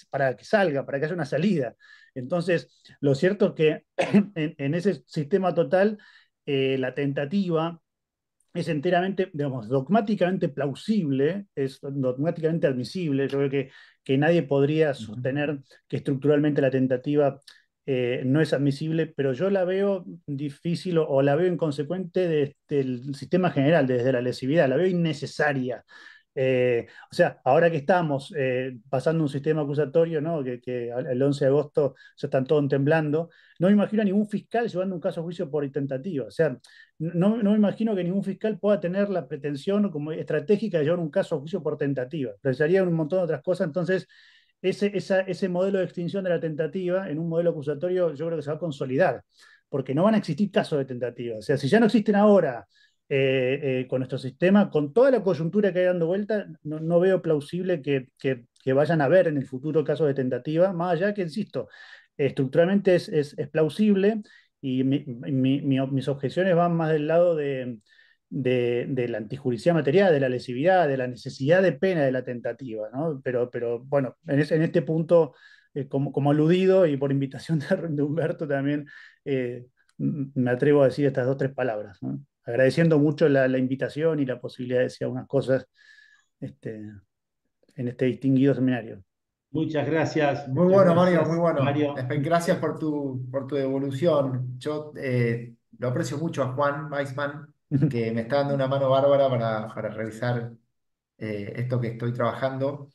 salga, para que haya una salida. Entonces, lo cierto es que en ese sistema total, la tentativa es enteramente, digamos, dogmáticamente plausible, es dogmáticamente admisible. Yo creo que nadie podría sostener que estructuralmente la tentativa no es admisible, pero yo la veo difícil o la veo inconsecuente desde el sistema general, desde la lesividad, la veo innecesaria. O sea, ahora que estamos pasando un sistema acusatorio, ¿no? que el 11 de agosto ya están todos temblando, no me imagino a ningún fiscal llevando un caso a juicio por tentativa. O sea, no me imagino que ningún fiscal pueda tener la pretensión como estratégica de llevar un caso a juicio por tentativa. Precisaría un montón de otras cosas. Entonces, ese modelo de extinción de la tentativa en un modelo acusatorio yo creo que se va a consolidar, porque no van a existir casos de tentativa. O sea, si ya no existen ahora con nuestro sistema, con toda la coyuntura que hay dando vuelta, no veo plausible que vayan a haber en el futuro casos de tentativa, más allá que, insisto, estructuralmente es plausible y mis objeciones van más del lado de la antijuricidad material, de la lesividad, de la necesidad de pena de la tentativa, ¿no? Pero bueno, en este punto, como aludido y por invitación de Humberto también, me atrevo a decir estas dos, tres palabras, ¿no? Agradeciendo mucho la invitación y la posibilidad de decir algunas cosas este, en este distinguido seminario. Muy muchas bueno, Mario, muy gracias, bueno. Mario. Gracias por tu devolución. Yo lo aprecio mucho a Juan Weisman, que me está dando una mano bárbara para revisar esto que estoy trabajando.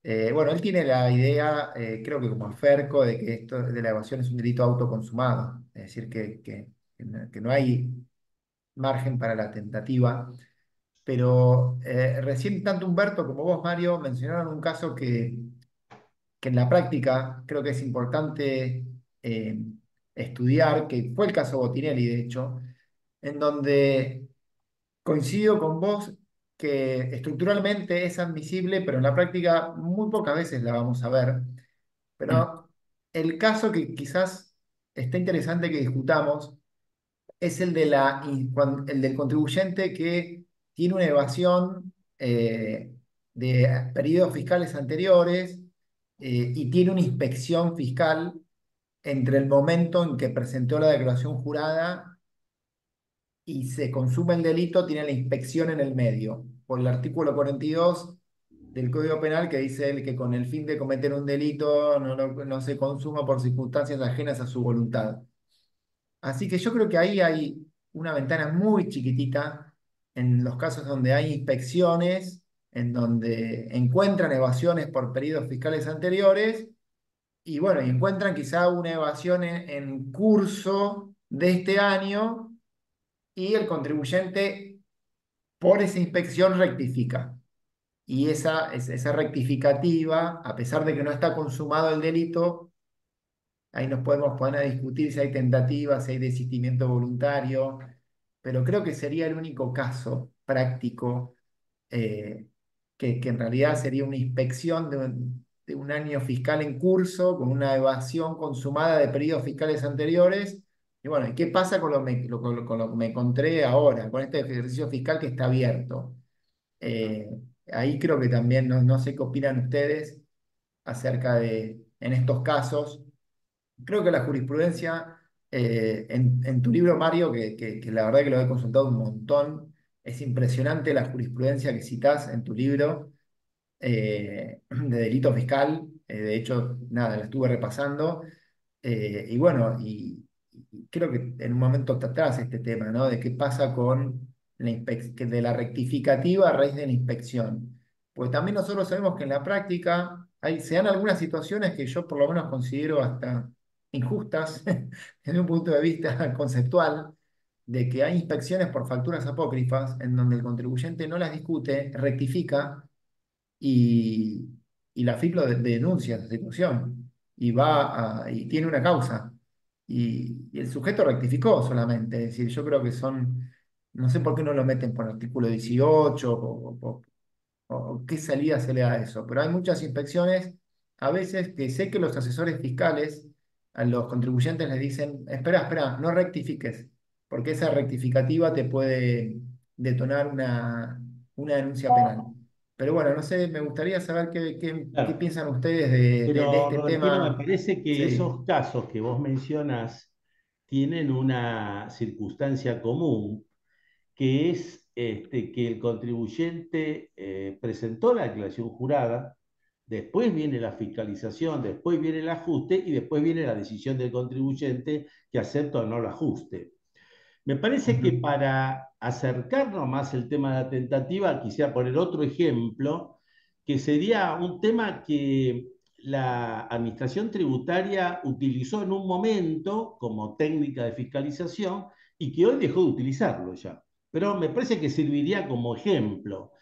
Bueno, él tiene la idea, creo que como Ferco, de que esto de la evasión es un delito autoconsumado, es decir, que no hay margen para la tentativa. Pero recién tanto Humberto como vos, Mario, mencionaron un caso que en la práctica creo que es importante eh, estudiar, que fue el caso Botinelli, de hecho, en donde coincido con vos que estructuralmente es admisible, pero en la práctica muy pocas veces la vamos a ver. Pero el caso que quizás está interesante que discutamos es el el del contribuyente que tiene una evasión de periodos fiscales anteriores y tiene una inspección fiscal entre el momento en que presentó la declaración jurada y se consume el delito, tiene la inspección en el medio, por el artículo 42 del Código Penal que dice el que con el fin de cometer un delito no se consuma por circunstancias ajenas a su voluntad. Así que yo creo que ahí hay una ventana muy chiquitita en los casos donde hay inspecciones, en donde encuentran evasiones por periodos fiscales anteriores y bueno, y encuentran quizá una evasión en curso de este año y el contribuyente por esa inspección rectifica. Y esa rectificativa, a pesar de que no está consumado el delito, ahí nos podemos poner a discutir si hay tentativas, si hay desistimiento voluntario, pero creo que sería el único caso práctico eh, que en realidad sería una inspección de un año fiscal en curso con una evasión consumada de periodos fiscales anteriores. Y bueno, ¿y qué pasa con lo que me encontré ahora, con este ejercicio fiscal que está abierto? Eh, Ahí creo que también no sé qué opinan ustedes acerca en estos casos. Creo que la jurisprudencia, en tu libro, Mario, que la verdad que lo he consultado un montón, es impresionante la jurisprudencia que citas en tu libro de delito fiscal. De hecho, nada, la estuve repasando. Y bueno, y creo que en un momento te atrás este tema, ¿no? De qué pasa con de la rectificativa a raíz de la inspección. Pues también nosotros sabemos que en la práctica se dan algunas situaciones que yo por lo menos considero hasta injustas desde un punto de vista conceptual, de que hay inspecciones por facturas apócrifas en donde el contribuyente no las discute, rectifica y, y la FIP denuncia esa situación y tiene una causa. Y el sujeto rectificó solamente. Es decir, yo creo que no sé por qué no lo meten por artículo 18 o qué salida se le da a eso, pero hay muchas inspecciones, a veces que sé que los asesores fiscales a los contribuyentes les dicen, espera, espera, no rectifiques, porque esa rectificativa te puede detonar una denuncia penal. Pero bueno, no sé, me gustaría saber qué Claro. piensan ustedes de Pero este Robertino, me tema. parece que Sí. esos casos que vos mencionás tienen una circunstancia común, que es que el contribuyente presentó la declaración jurada, después viene la fiscalización, después viene el ajuste y después viene la decisión del contribuyente que acepta o no el ajuste. Me parece que Ujú. para acercarnos más el tema de la tentativa, quisiera poner otro ejemplo, que sería un tema que la Administración Tributaria utilizó en un momento como técnica de fiscalización y que hoy dejó de utilizarlo ya. Pero me parece que serviría como ejemplo,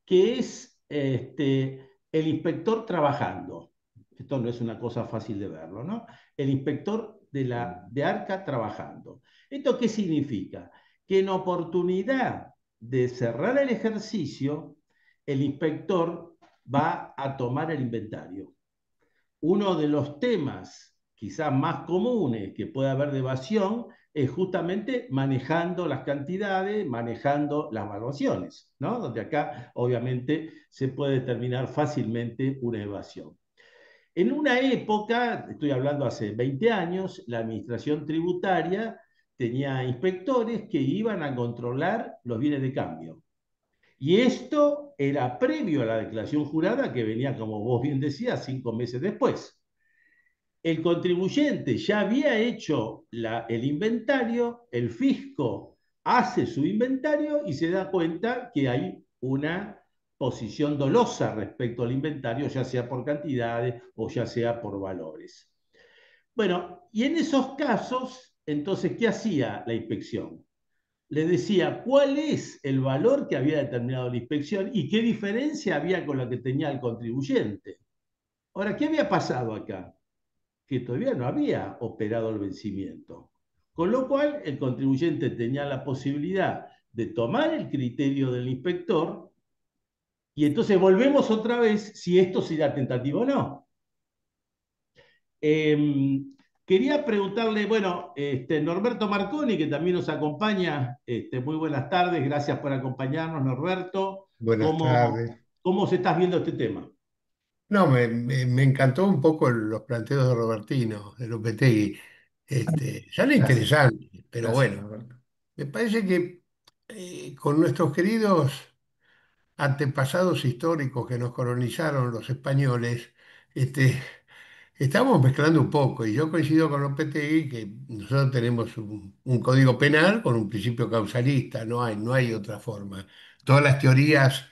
que es el inspector trabajando. Esto no es una cosa fácil de verlo, ¿no? El inspector de ARCA trabajando. ¿Esto qué significa? Que en oportunidad de cerrar el ejercicio, el inspector va a tomar el inventario. Uno de los temas quizás más comunes que puede haber de evasión es justamente manejando las cantidades, manejando las valuaciones, ¿no? Donde acá obviamente se puede determinar fácilmente una evasión. En una época, estoy hablando hace 20 años, la administración tributaria tenía inspectores que iban a controlar los bienes de cambio. Y esto era previo a la declaración jurada que venía, como vos bien decías, 5 meses después. El contribuyente ya había hecho el inventario, el fisco hace su inventario y se da cuenta que hay una posición dolosa respecto al inventario, ya sea por cantidades o ya sea por valores. Bueno, y en esos casos, entonces, ¿qué hacía la inspección? Le decía cuál es el valor que había determinado la inspección y qué diferencia había con lo que tenía el contribuyente. Ahora, ¿qué había pasado acá? Que todavía no había operado el vencimiento. Con lo cual, el contribuyente tenía la posibilidad de tomar el criterio del inspector y entonces volvemos otra vez si esto será tentativo o no. Quería preguntarle, bueno, Norberto Marconi, que también nos acompaña, muy buenas tardes, gracias por acompañarnos, Norberto. Buenas ¿Cómo, tardes. cómo se estás viendo este tema? No, me encantó un poco los planteos de Robertino, de Lopetegui. Sale Gracias, interesante, pero gracias, bueno, Norberto. me parece que con nuestros queridos antepasados históricos que nos colonizaron los españoles, este, estamos mezclando un poco. Y yo coincido con Lopetegui que nosotros tenemos un código penal con un principio causalista, no hay otra forma. Todas las teorías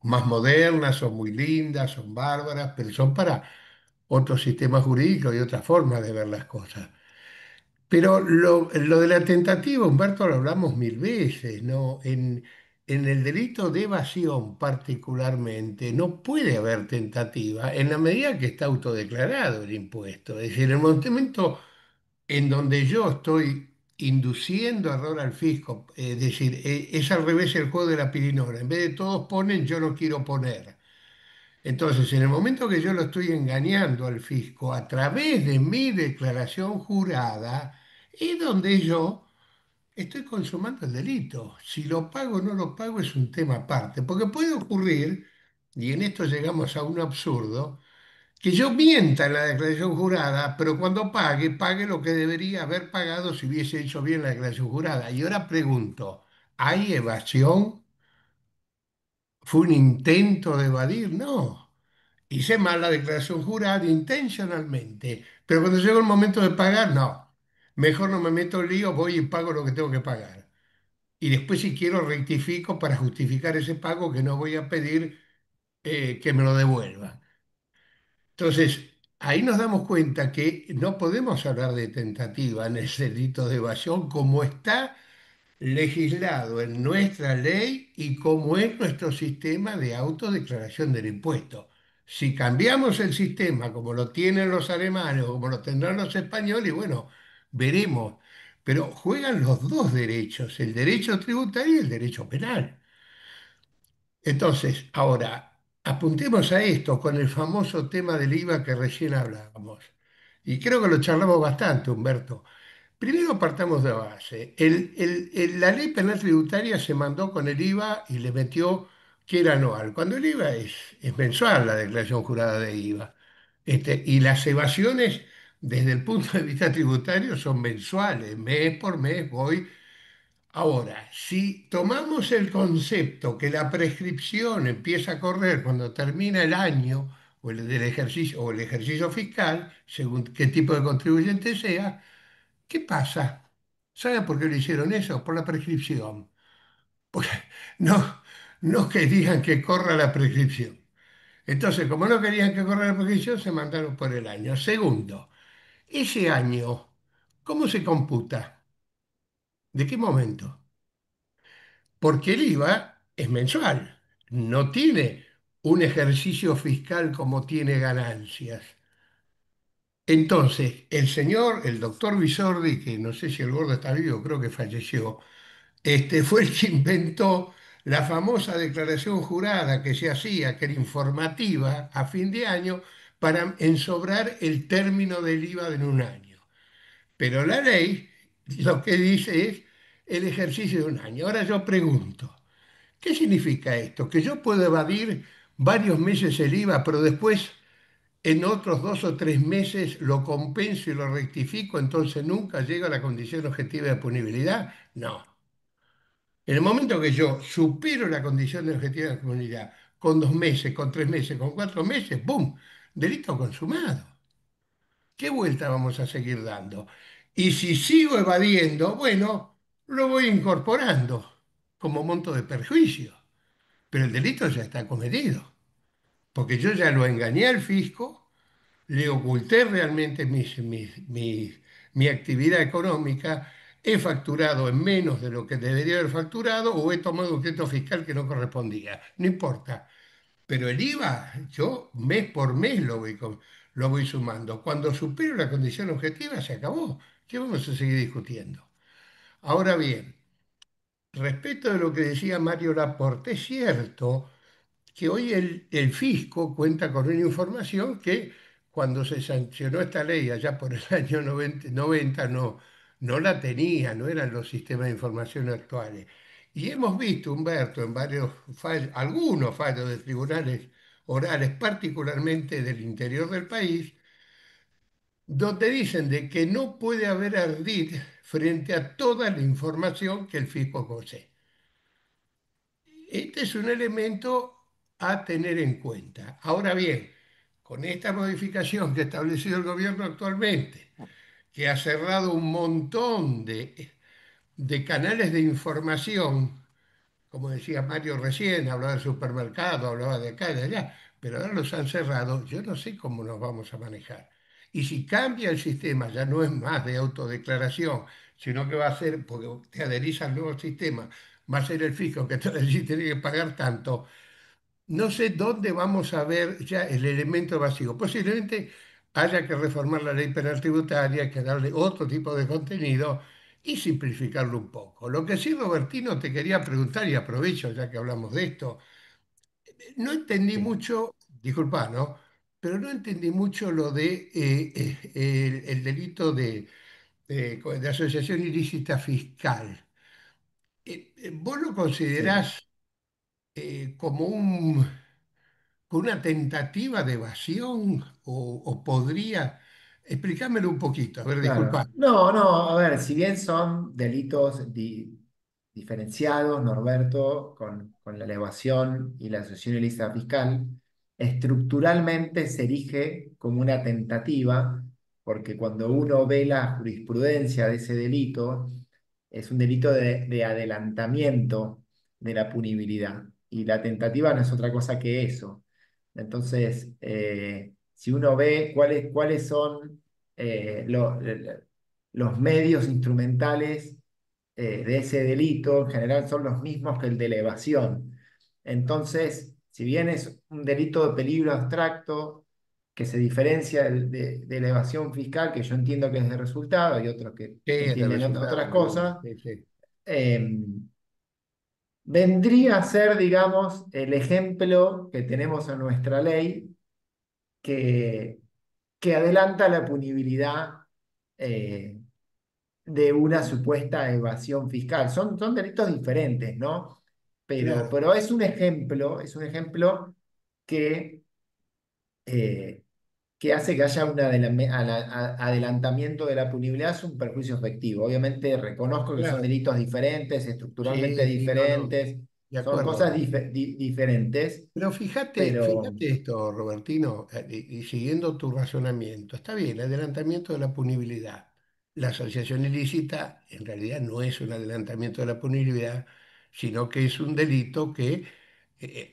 más modernas son muy lindas, son bárbaras, pero son para otros sistemas jurídicos y otras formas de ver las cosas. Pero lo de la tentativa, Humberto, lo hablamos mil veces, ¿no? En el delito de evasión particularmente no puede haber tentativa en la medida que está autodeclarado el impuesto. Es decir, en el momento en donde yo estoy induciendo error al fisco, es decir, es al revés el juego de la pirinola. En vez de todos ponen, yo no quiero poner. Entonces, en el momento que yo lo estoy engañando al fisco a través de mi declaración jurada, es donde yo estoy consumando el delito. Si lo pago o no lo pago es un tema aparte, porque puede ocurrir, y en esto llegamos a un absurdo, que yo mienta en la declaración jurada, pero cuando pague, pague lo que debería haber pagado si hubiese hecho bien la declaración jurada. Y ahora pregunto, ¿hay evasión? ¿Fue un intento de evadir? No. Hice mal la declaración jurada intencionalmente, pero cuando llegó el momento de pagar, no. Mejor no me meto en lío, voy y pago lo que tengo que pagar. Y después si quiero rectifico para justificar ese pago que no voy a pedir que me lo devuelvan. Entonces, ahí nos damos cuenta que no podemos hablar de tentativa en el delito de evasión como está legislado en nuestra ley y como es nuestro sistema de autodeclaración del impuesto. Si cambiamos el sistema como lo tienen los alemanes o como lo tendrán los españoles, bueno, veremos. Pero juegan los dos derechos, el derecho tributario y el derecho penal. Entonces, ahora, apuntemos a esto con el famoso tema del IVA que recién hablábamos. Y creo que lo charlamos bastante, Humberto. Primero partamos de base. La ley penal tributaria se mandó con el IVA y le metió que era anual, cuando el IVA es mensual, la declaración jurada de IVA. Y las evasiones, desde el punto de vista tributario, son mensuales, mes por mes voy. Ahora, si tomamos el concepto que la prescripción empieza a correr cuando termina el año o el ejercicio fiscal, según qué tipo de contribuyente sea, ¿qué pasa? ¿Saben por qué lo hicieron eso? Por la prescripción. Porque no, no querían que corra la prescripción. Entonces, como no querían que corra la prescripción, se mandaron por el año. Segundo, ese año, ¿cómo se computa? ¿De qué momento? Porque el IVA es mensual, no tiene un ejercicio fiscal como tiene ganancias. Entonces, el doctor Visordi, que no sé si el gordo está vivo, creo que falleció, fue el que inventó la famosa declaración jurada que se hacía, que era informativa a fin de año, para ensobrar el término del IVA en un año. Pero la ley lo que dice es el ejercicio de un año. Ahora yo pregunto, ¿qué significa esto? Que yo puedo evadir varios meses el IVA, pero después en otros 2 o 3 meses lo compenso y lo rectifico, entonces nunca llego a la condición objetiva de punibilidad. No. En el momento que yo supero la condición de objetiva de punibilidad con 2 meses, con 3 meses, con 4 meses, ¡boom! Delito consumado. ¿Qué vuelta vamos a seguir dando? Y si sigo evadiendo, bueno, lo voy incorporando como monto de perjuicio, pero el delito ya está cometido, porque yo ya lo engañé al fisco, le oculté realmente mi actividad económica, he facturado en menos de lo que debería haber facturado o he tomado un crédito fiscal que no correspondía. No importa. Pero el IVA, yo mes por mes lo voy sumando. Cuando supero la condición objetiva, se acabó. ¿Qué vamos a seguir discutiendo? Ahora bien, respecto de lo que decía Mario Laporte, es cierto que hoy el fisco cuenta con una información que cuando se sancionó esta ley allá por el año 90 no la tenía, no eran los sistemas de información actuales. Y hemos visto, Humberto, en varios fallos, algunos fallos de tribunales orales, particularmente del interior del país, donde dicen de que no puede haber ardid frente a toda la información que el fisco posee. Este es un elemento a tener en cuenta. Ahora bien, con esta modificación que ha establecido el gobierno actualmente, que ha cerrado un montón de canales de información, como decía Mario recién, hablaba del supermercado, hablaba de acá y de allá, pero ahora los han cerrado, yo no sé cómo nos vamos a manejar. Y si cambia el sistema, ya no es más de autodeclaración, sino que va a ser, porque te adherís al nuevo sistema, va a ser el fisco que te tiene que pagar tanto. No sé dónde vamos a ver ya el elemento vacío. Posiblemente haya que reformar la ley penal tributaria, que darle otro tipo de contenido y simplificarlo un poco. Lo que sí, Robertino, te quería preguntar, y aprovecho ya que hablamos de esto, no entendí Sí. mucho, disculpa, ¿no? Pero no entendí mucho lo de el delito de asociación ilícita fiscal. ¿Vos lo Sí. considerás como una tentativa de evasión o podría... Explícamelo un poquito, a ver, disculpa. Claro. No, no, a ver, si bien son delitos diferenciados, Norberto, con la elevación y la asociación ilícita fiscal, estructuralmente se erige como una tentativa, porque cuando uno ve la jurisprudencia de ese delito, es un delito de adelantamiento de la punibilidad, y la tentativa no es otra cosa que eso. Entonces, si uno ve cuáles son los medios instrumentales de ese delito, en general son los mismos que el de la evasión. Entonces, si bien es un delito de peligro abstracto que se diferencia de la evasión fiscal, que yo entiendo que es de resultado, y otros que Sí, es de entienden otras resultado, obvio. cosas, Sí, sí. eh, vendría a ser, digamos, el ejemplo que tenemos en nuestra ley que, que adelanta la punibilidad eh, de una supuesta evasión fiscal. Son delitos diferentes, ¿no? Claro, Pero es un ejemplo que, eh, que hace que haya un adelantamiento de la punibilidad, es un perjuicio efectivo. Obviamente reconozco que son claro. delitos diferentes, estructuralmente Sí, sí, no, no. diferentes, De son cosas acuerdo. diferentes, Pero fíjate, pero fíjate esto, Robertino, y siguiendo tu razonamiento, está bien, el adelantamiento de la punibilidad. La asociación ilícita en realidad no es un adelantamiento de la punibilidad, sino que es un delito que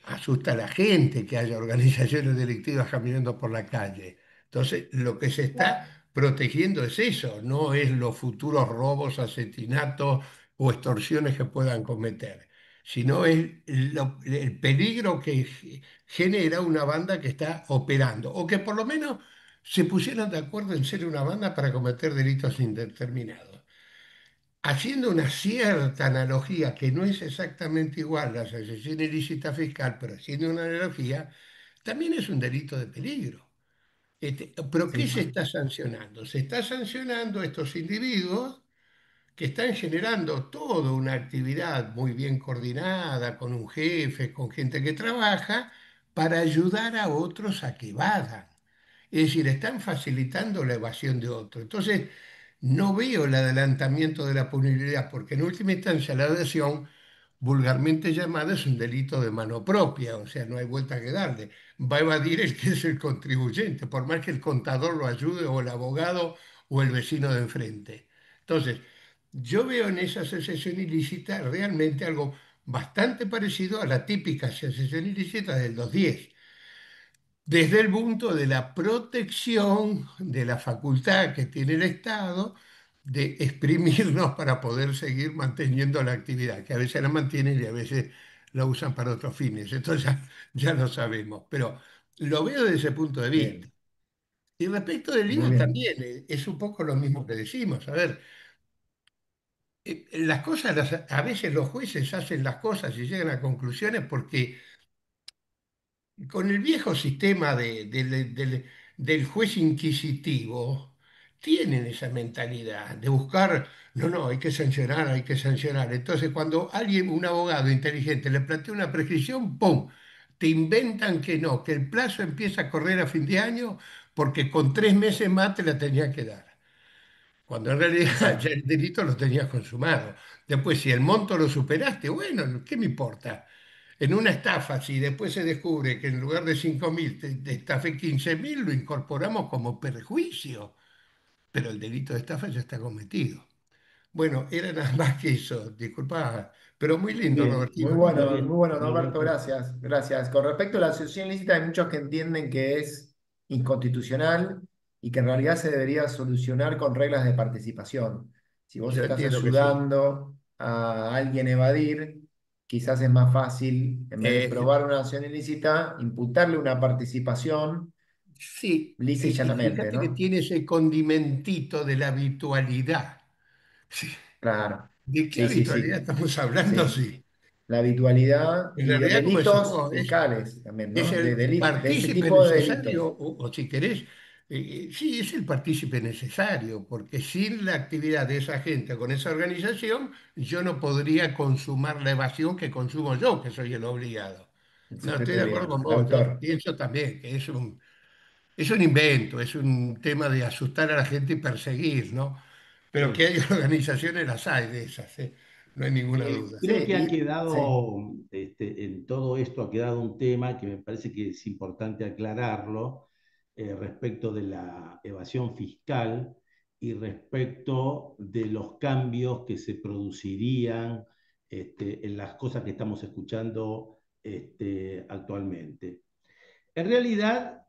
asusta a la gente, que haya organizaciones delictivas caminando por la calle. Entonces, lo que se está protegiendo es eso, no es los futuros robos, asesinatos o extorsiones que puedan cometer, sino es el peligro que genera una banda que está operando, o que por lo menos se pusieron de acuerdo en ser una banda para cometer delitos indeterminados. haciendo una cierta analogía, que no es exactamente igual a la asociación ilícita fiscal, pero haciendo una analogía, también es un delito de peligro. ¿Pero qué Sí, se está sancionando? Se está sancionando a estos individuos que están generando toda una actividad muy bien coordinada, con un jefe, con gente que trabaja, para ayudar a otros a que vagan. Es decir, están facilitando la evasión de otros. Entonces, no veo el adelantamiento de la punibilidad, porque en última instancia la evasión, vulgarmente llamada, es un delito de mano propia, o sea, no hay vuelta que darle. Va a evadir el que es el contribuyente, por más que el contador lo ayude, o el abogado, o el vecino de enfrente. Entonces, yo veo en esa asociación ilícita realmente algo bastante parecido a la típica asociación ilícita del 210, desde el punto de la protección de la facultad que tiene el Estado de exprimirnos para poder seguir manteniendo la actividad, que a veces la mantienen y a veces la usan para otros fines. Esto ya lo sabemos, pero lo veo desde ese punto de vista. bien, Y respecto del muy IVA bien. también, es un poco lo mismo que decimos. A ver, las cosas, a veces los jueces hacen las cosas y llegan a conclusiones porque con el viejo sistema del juez inquisitivo, tienen esa mentalidad de buscar, no, no, hay que sancionar, hay que sancionar. Entonces, cuando alguien, un abogado inteligente, le plantea una prescripción, ¡pum! Te inventan que no, que el plazo empieza a correr a fin de año porque con 3 meses más te la tenía que dar, cuando en realidad ya Exacto. el delito lo tenías consumado. Después, si el monto lo superaste, bueno, ¿qué me importa? En una estafa, si después se descubre que en lugar de 5.000 te estafé 15.000, lo incorporamos como perjuicio, pero el delito de estafa ya está cometido. Bueno, era nada más que eso, disculpa, pero muy lindo, Bien, Robertino, está Muy bien, bueno, Norberto, Norberto. gracias, gracias. Con respecto a la asociación ilícita, hay muchos que entienden que es inconstitucional y que en realidad se debería solucionar con reglas de participación. Si vos yo estás entiendo que sí. ayudando a alguien a evadir, quizás es más fácil, en vez de Eh, probar una acción ilícita, imputarle una participación sí, lisa y y llanamente, fíjate que ¿no? tiene ese condimentito de la habitualidad. Sí. Claro. ¿De qué Sí, sí, habitualidad sí. estamos hablando? Sí. Sí. La habitualidad En y de realidad, como decís delitos vos, fiscales también, es ¿no? el De ese partícipe tipo de necesario, delitos. o si querés, sí, es el partícipe necesario, porque sin la actividad de esa gente con esa organización, yo no podría consumar la evasión que consumo yo, que soy el obligado. El No, estoy de sujeto acuerdo con obligado, el vos, yo autor. pienso también que es un invento, es un tema de asustar a la gente y perseguir, ¿no? Pero que Sí. hay organizaciones, las hay de esas, no hay ninguna duda. Sí, Creo que ha sí, quedado, en todo esto ha quedado un tema que me parece que es importante aclararlo, respecto de la evasión fiscal y respecto de los cambios que se producirían, en las cosas que estamos escuchando, actualmente. En realidad,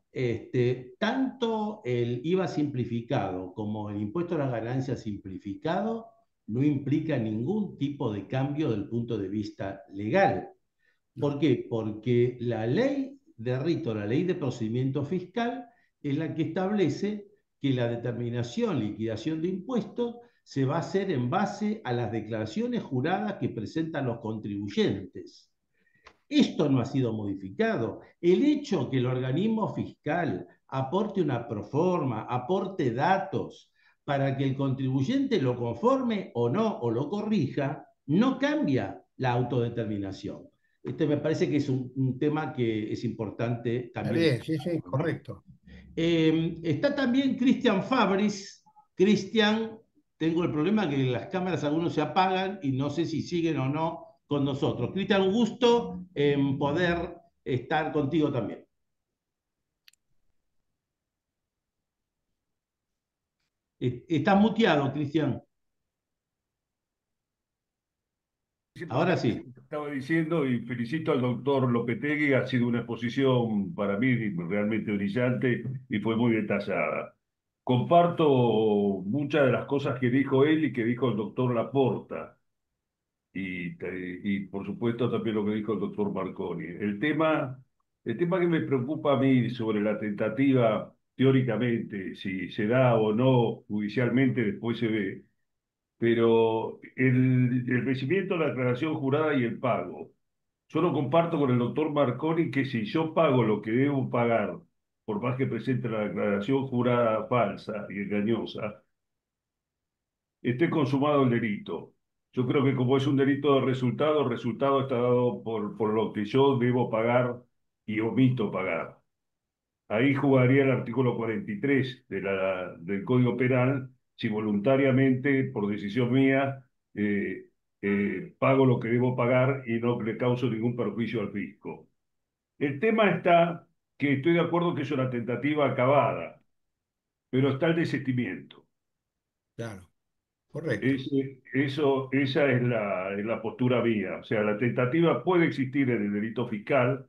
tanto el IVA simplificado como el impuesto a las ganancias simplificado no implica ningún tipo de cambio del punto de vista legal. ¿Por No. qué? Porque la ley de rito, la ley de procedimiento fiscal, es la que establece que la determinación, liquidación de impuestos se va a hacer en base a las declaraciones juradas que presentan los contribuyentes. Esto no ha sido modificado. El hecho que el organismo fiscal aporte una proforma, aporte datos para que el contribuyente lo conforme o no, o lo corrija, no cambia la autodeterminación. Este me parece que es un tema que es importante Está también bien, sí, sí, aclararlo, ¿no? correcto. Está también Cristian Fabris. Cristian, tengo el problema que las cámaras algunos se apagan y no sé si siguen o no con nosotros. Cristian, un gusto en poder estar contigo también. Estás muteado, Cristian. Diciendo Ahora acá, sí. estaba diciendo y felicito al doctor Lopetegui, ha sido una exposición para mí realmente brillante y fue muy detallada. Comparto muchas de las cosas que dijo él y que dijo el doctor Laporta y por supuesto también lo que dijo el doctor Marconi. El tema que me preocupa a mí sobre la tentativa, teóricamente, si se da o no judicialmente, después se ve, pero el vencimiento de la declaración jurada y el pago. Yo lo comparto con el doctor Marconi que si yo pago lo que debo pagar, por más que presente la declaración jurada falsa y engañosa, esté consumado el delito. Yo creo que como es un delito de resultado, el resultado está dado por lo que yo debo pagar y omito pagar. Ahí jugaría el artículo 43 del Código Penal, si voluntariamente, por decisión mía, eh, pago lo que debo pagar y no le causo ningún perjuicio al fisco. El tema está que estoy de acuerdo que es una tentativa acabada, pero está el desistimiento. Claro, correcto. Esa es la postura mía. O sea, la tentativa puede existir en el delito fiscal,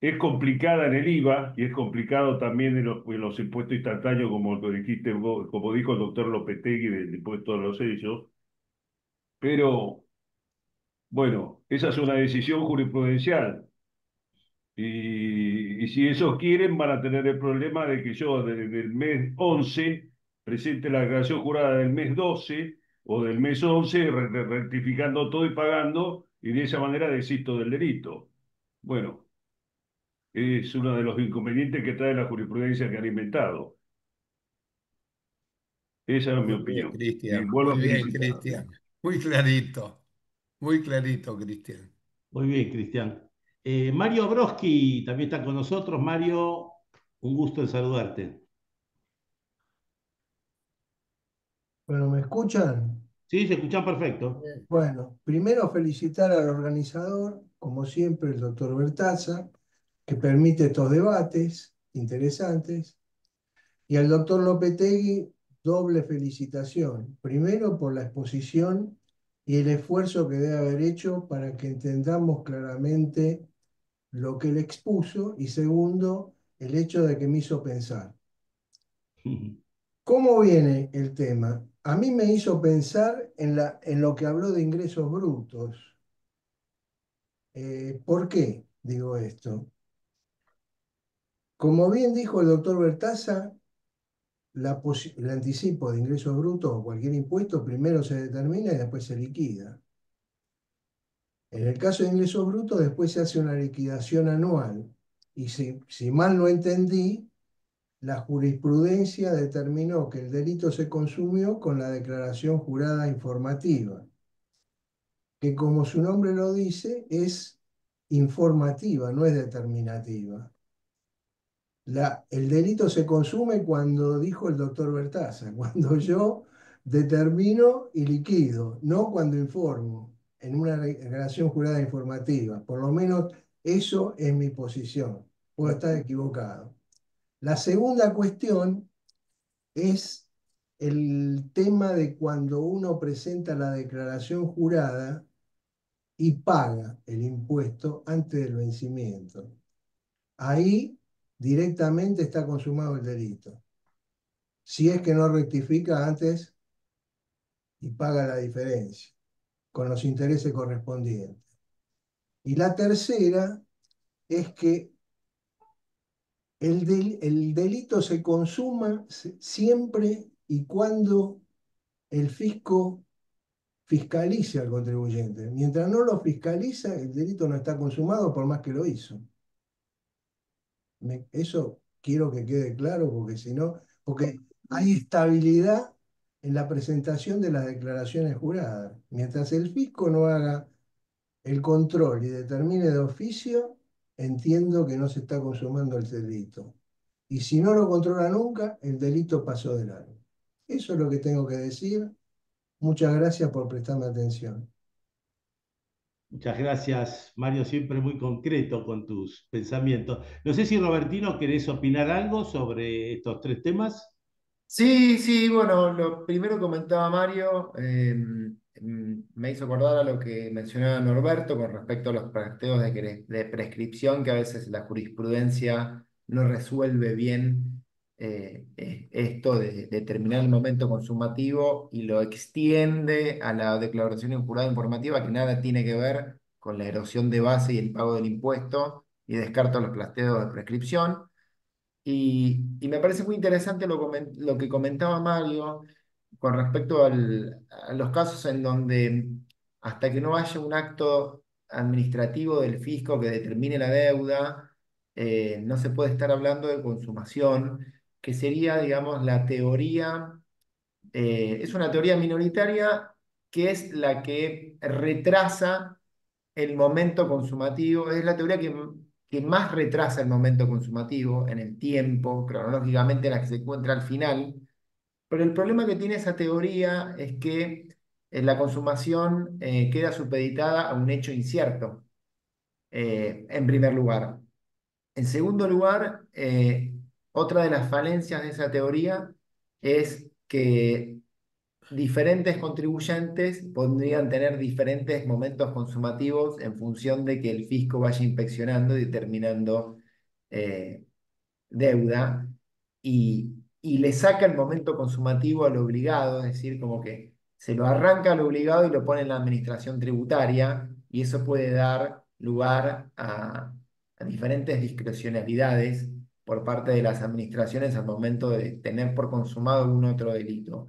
es complicada en el IVA y es complicado también en los impuestos instantáneos, como lo dijiste vos, como dijo el doctor Lopetegui del impuesto a los sellos, pero bueno, esa es una decisión jurisprudencial. Y si ellos quieren, van a tener el problema de que yo desde el mes 11 presente la declaración jurada del mes 12 o del mes 11, rectificando todo y pagando, y de esa manera desisto del delito. Bueno, es uno de los inconvenientes que trae la jurisprudencia que han inventado. Esa es mi Muy bien, opinión. Y Cristian. vuelvo Muy a bien, felicitar. Cristian. Muy clarito, Cristian. Muy bien, Cristian. Mario Broski también está con nosotros. Mario, un gusto en saludarte. Bueno, ¿me escuchan? Sí, se escucha perfecto. Bueno, primero felicitar al organizador, como siempre, el doctor Bertaza, que permite estos debates interesantes, y al doctor Lopetegui, doble felicitación. Primero por la exposición y el esfuerzo que debe haber hecho para que entendamos claramente lo que él expuso, y segundo, el hecho de que me hizo pensar. ¿Cómo viene el tema? A mí me hizo pensar en lo que habló de ingresos brutos. ¿Por qué digo esto? Como bien dijo el doctor Bertaza, el anticipo de ingresos brutos o cualquier impuesto primero se determina y después se liquida. En el caso de ingresos brutos, después se hace una liquidación anual. Y si mal no entendí, la jurisprudencia determinó que el delito se consumió con la declaración jurada informativa, que como su nombre lo dice, es informativa, no es determinativa. El delito se consume cuando dijo el doctor Bertaza, cuando yo determino y liquido, no cuando informo en una declaración jurada informativa. Por lo menos eso es mi posición. Puedo estar equivocado. La segunda cuestión es el tema de cuando uno presenta la declaración jurada y paga el impuesto antes del vencimiento. Ahí directamente está consumado el delito. Si es que no rectifica antes y paga la diferencia con los intereses correspondientes. Y la tercera es que el delito se consuma siempre y cuando el fisco fiscalice al contribuyente. Mientras no lo fiscaliza, el delito no está consumado por más que lo hizo. Eso quiero que quede claro porque si no, porque hay estabilidad en la presentación de las declaraciones juradas. Mientras el fisco no haga el control y determine de oficio, entiendo que no se está consumando el delito. Y si no lo controla nunca, el delito pasó de largo. Eso es lo que tengo que decir. Muchas gracias por prestarme atención. Muchas gracias, Mario, siempre muy concreto con tus pensamientos. No sé si Robertino querés opinar algo sobre estos tres temas. Sí, sí, bueno, lo primero que comentaba Mario me hizo acordar a lo que mencionaba Norberto con respecto a los planteos de prescripción, que a veces la jurisprudencia no resuelve bien esto de determinar el momento consumativo y lo extiende a la declaración en jurado informativa que nada tiene que ver con la erosión de base y el pago del impuesto y descarta los planteos de prescripción. Y me parece muy interesante lo que comentaba Mario, con respecto a los casos en donde hasta que no haya un acto administrativo del fisco que determine la deuda, no se puede estar hablando de consumación, que sería, digamos, la teoría, es una teoría minoritaria que es la que retrasa el momento consumativo, es la teoría que más retrasa el momento consumativo en el tiempo, cronológicamente la que se encuentra al final. Pero el problema que tiene esa teoría es que la consumación queda supeditada a un hecho incierto, en primer lugar. En segundo lugar, otra de las falencias de esa teoría es que diferentes contribuyentes podrían tener diferentes momentos consumativos en función de que el fisco vaya inspeccionando y determinando eh, deuda y le saca el momento consumativo al obligado, es decir, como que se lo arranca al obligado y lo pone en la administración tributaria y eso puede dar lugar a diferentes discrecionalidades por parte de las administraciones al momento de tener por consumado un otro delito.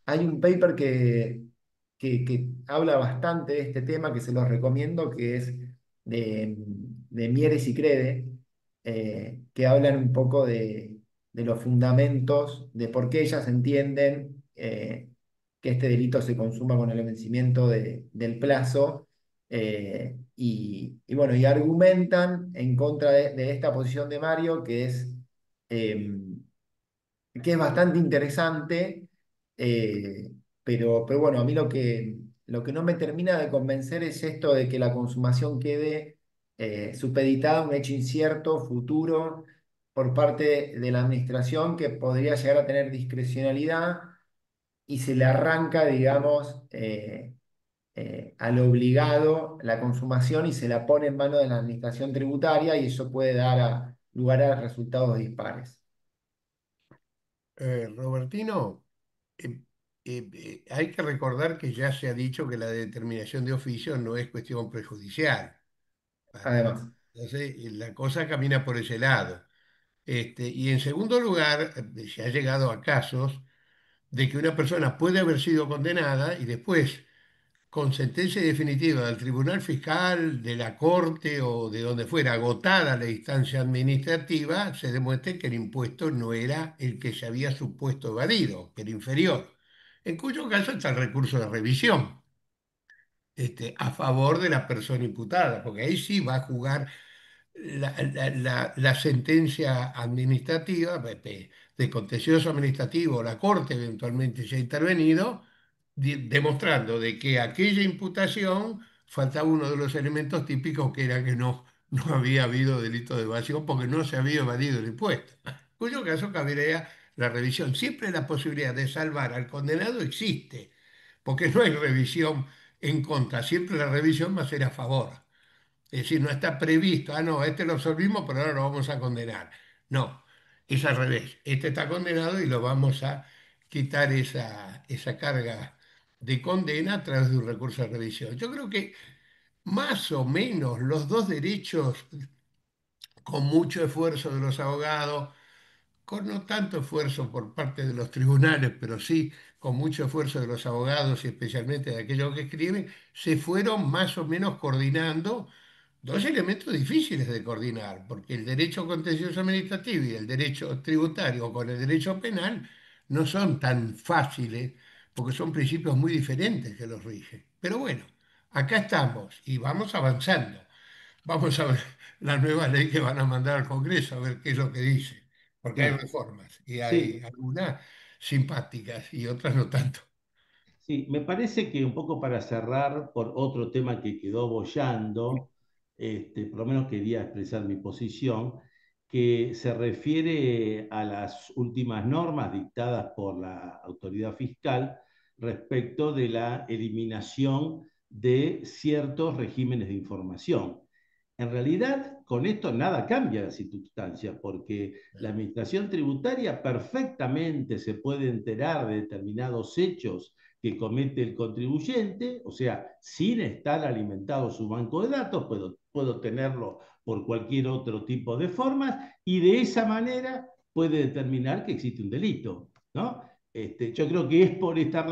Hay un paper que habla bastante de este tema, que se los recomiendo, que es de Mieres y Crede, que hablan un poco de los fundamentos, de por qué ellas entienden que este delito se consuma con el vencimiento del plazo, y bueno, y argumentan en contra de esta posición de Mario, em, que es bastante interesante, eh, pero bueno, a mí lo que no me termina de convencer es esto de que la consumación quede supeditada a un hecho incierto, futuro, por parte de la administración que podría llegar a tener discrecionalidad y se le arranca, digamos, al obligado la consumación y se la pone en manos de la administración tributaria y eso puede dar lugar a resultados dispares. Robertino, eh, hay que recordar que ya se ha dicho que la determinación de oficio no es cuestión prejudicial. Además. Entonces, la cosa camina por ese lado. Y en segundo lugar, se ha llegado a casos de que una persona puede haber sido condenada y después, con sentencia definitiva del Tribunal Fiscal, de la Corte o de donde fuera, agotada la instancia administrativa, se demuestre que el impuesto no era el que se había supuesto evadido, que era inferior. En cuyo caso está el recurso de revisión, a favor de la persona imputada, porque ahí sí va a jugar la sentencia administrativa, de contencioso administrativo, la Corte eventualmente se ha intervenido, demostrando de que aquella imputación faltaba uno de los elementos típicos que era que no había habido delito de evasión porque no se había evadido el impuesto, cuyo caso cabería la revisión. Siempre la posibilidad de salvar al condenado existe, porque no hay revisión en contra, siempre la revisión va a ser a favor. Es decir, no está previsto, no, a este lo absolvimos, pero ahora lo vamos a condenar. No, es al revés. Este está condenado y lo vamos a quitar esa carga de condena a través de un recurso de revisión. Yo creo que más o menos los dos derechos, con mucho esfuerzo de los abogados, con no tanto esfuerzo por parte de los tribunales, pero sí con mucho esfuerzo de los abogados y especialmente de aquellos que escriben, se fueron más o menos coordinando. Dos elementos difíciles de coordinar, porque el derecho contencioso administrativo y el derecho tributario con el derecho penal no son tan fáciles, porque son principios muy diferentes que los rigen. Pero bueno, acá estamos y vamos avanzando. Vamos a ver la nueva ley que van a mandar al Congreso, a ver qué es lo que dice, porque hay Claro. reformas y hay Sí, algunas simpáticas y otras no tanto. sí, me parece que un poco para cerrar por otro tema que quedó boyando, por lo menos quería expresar mi posición, que se refiere a las últimas normas dictadas por la autoridad fiscal respecto de la eliminación de ciertos regímenes de información. En realidad, con esto nada cambia la circunstancia, porque la administración tributaria perfectamente se puede enterar de determinados hechos que comete el contribuyente, o sea, sin estar alimentado su banco de datos, puedo tenerlo por cualquier otro tipo de formas, y de esa manera puede determinar que existe un delito, ¿no? Yo creo que es por esta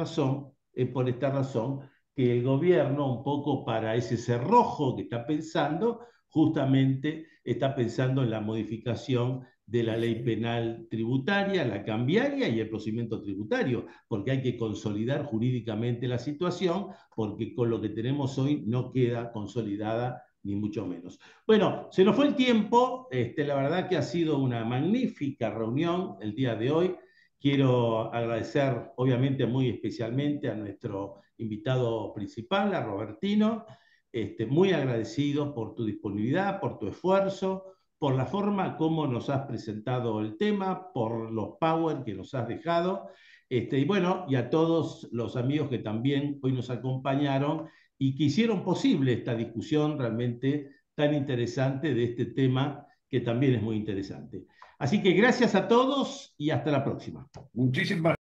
razón que el gobierno, un poco para ese cerrojo que está pensando, justamente está pensando en la modificación de la ley penal tributaria, la cambiaria y el procedimiento tributario, porque hay que consolidar jurídicamente la situación, porque con lo que tenemos hoy no queda consolidada ni mucho menos. Bueno, se nos fue el tiempo, la verdad que ha sido una magnífica reunión el día de hoy. Quiero agradecer, obviamente, muy especialmente a nuestro invitado principal, a Robertino, muy agradecido por tu disponibilidad, por tu esfuerzo, por la forma como nos has presentado el tema, por los power que nos has dejado, y bueno, y a todos los amigos que también hoy nos acompañaron y que hicieron posible esta discusión realmente tan interesante de este tema que también es muy interesante. Así que gracias a todos y hasta la próxima. Muchísimas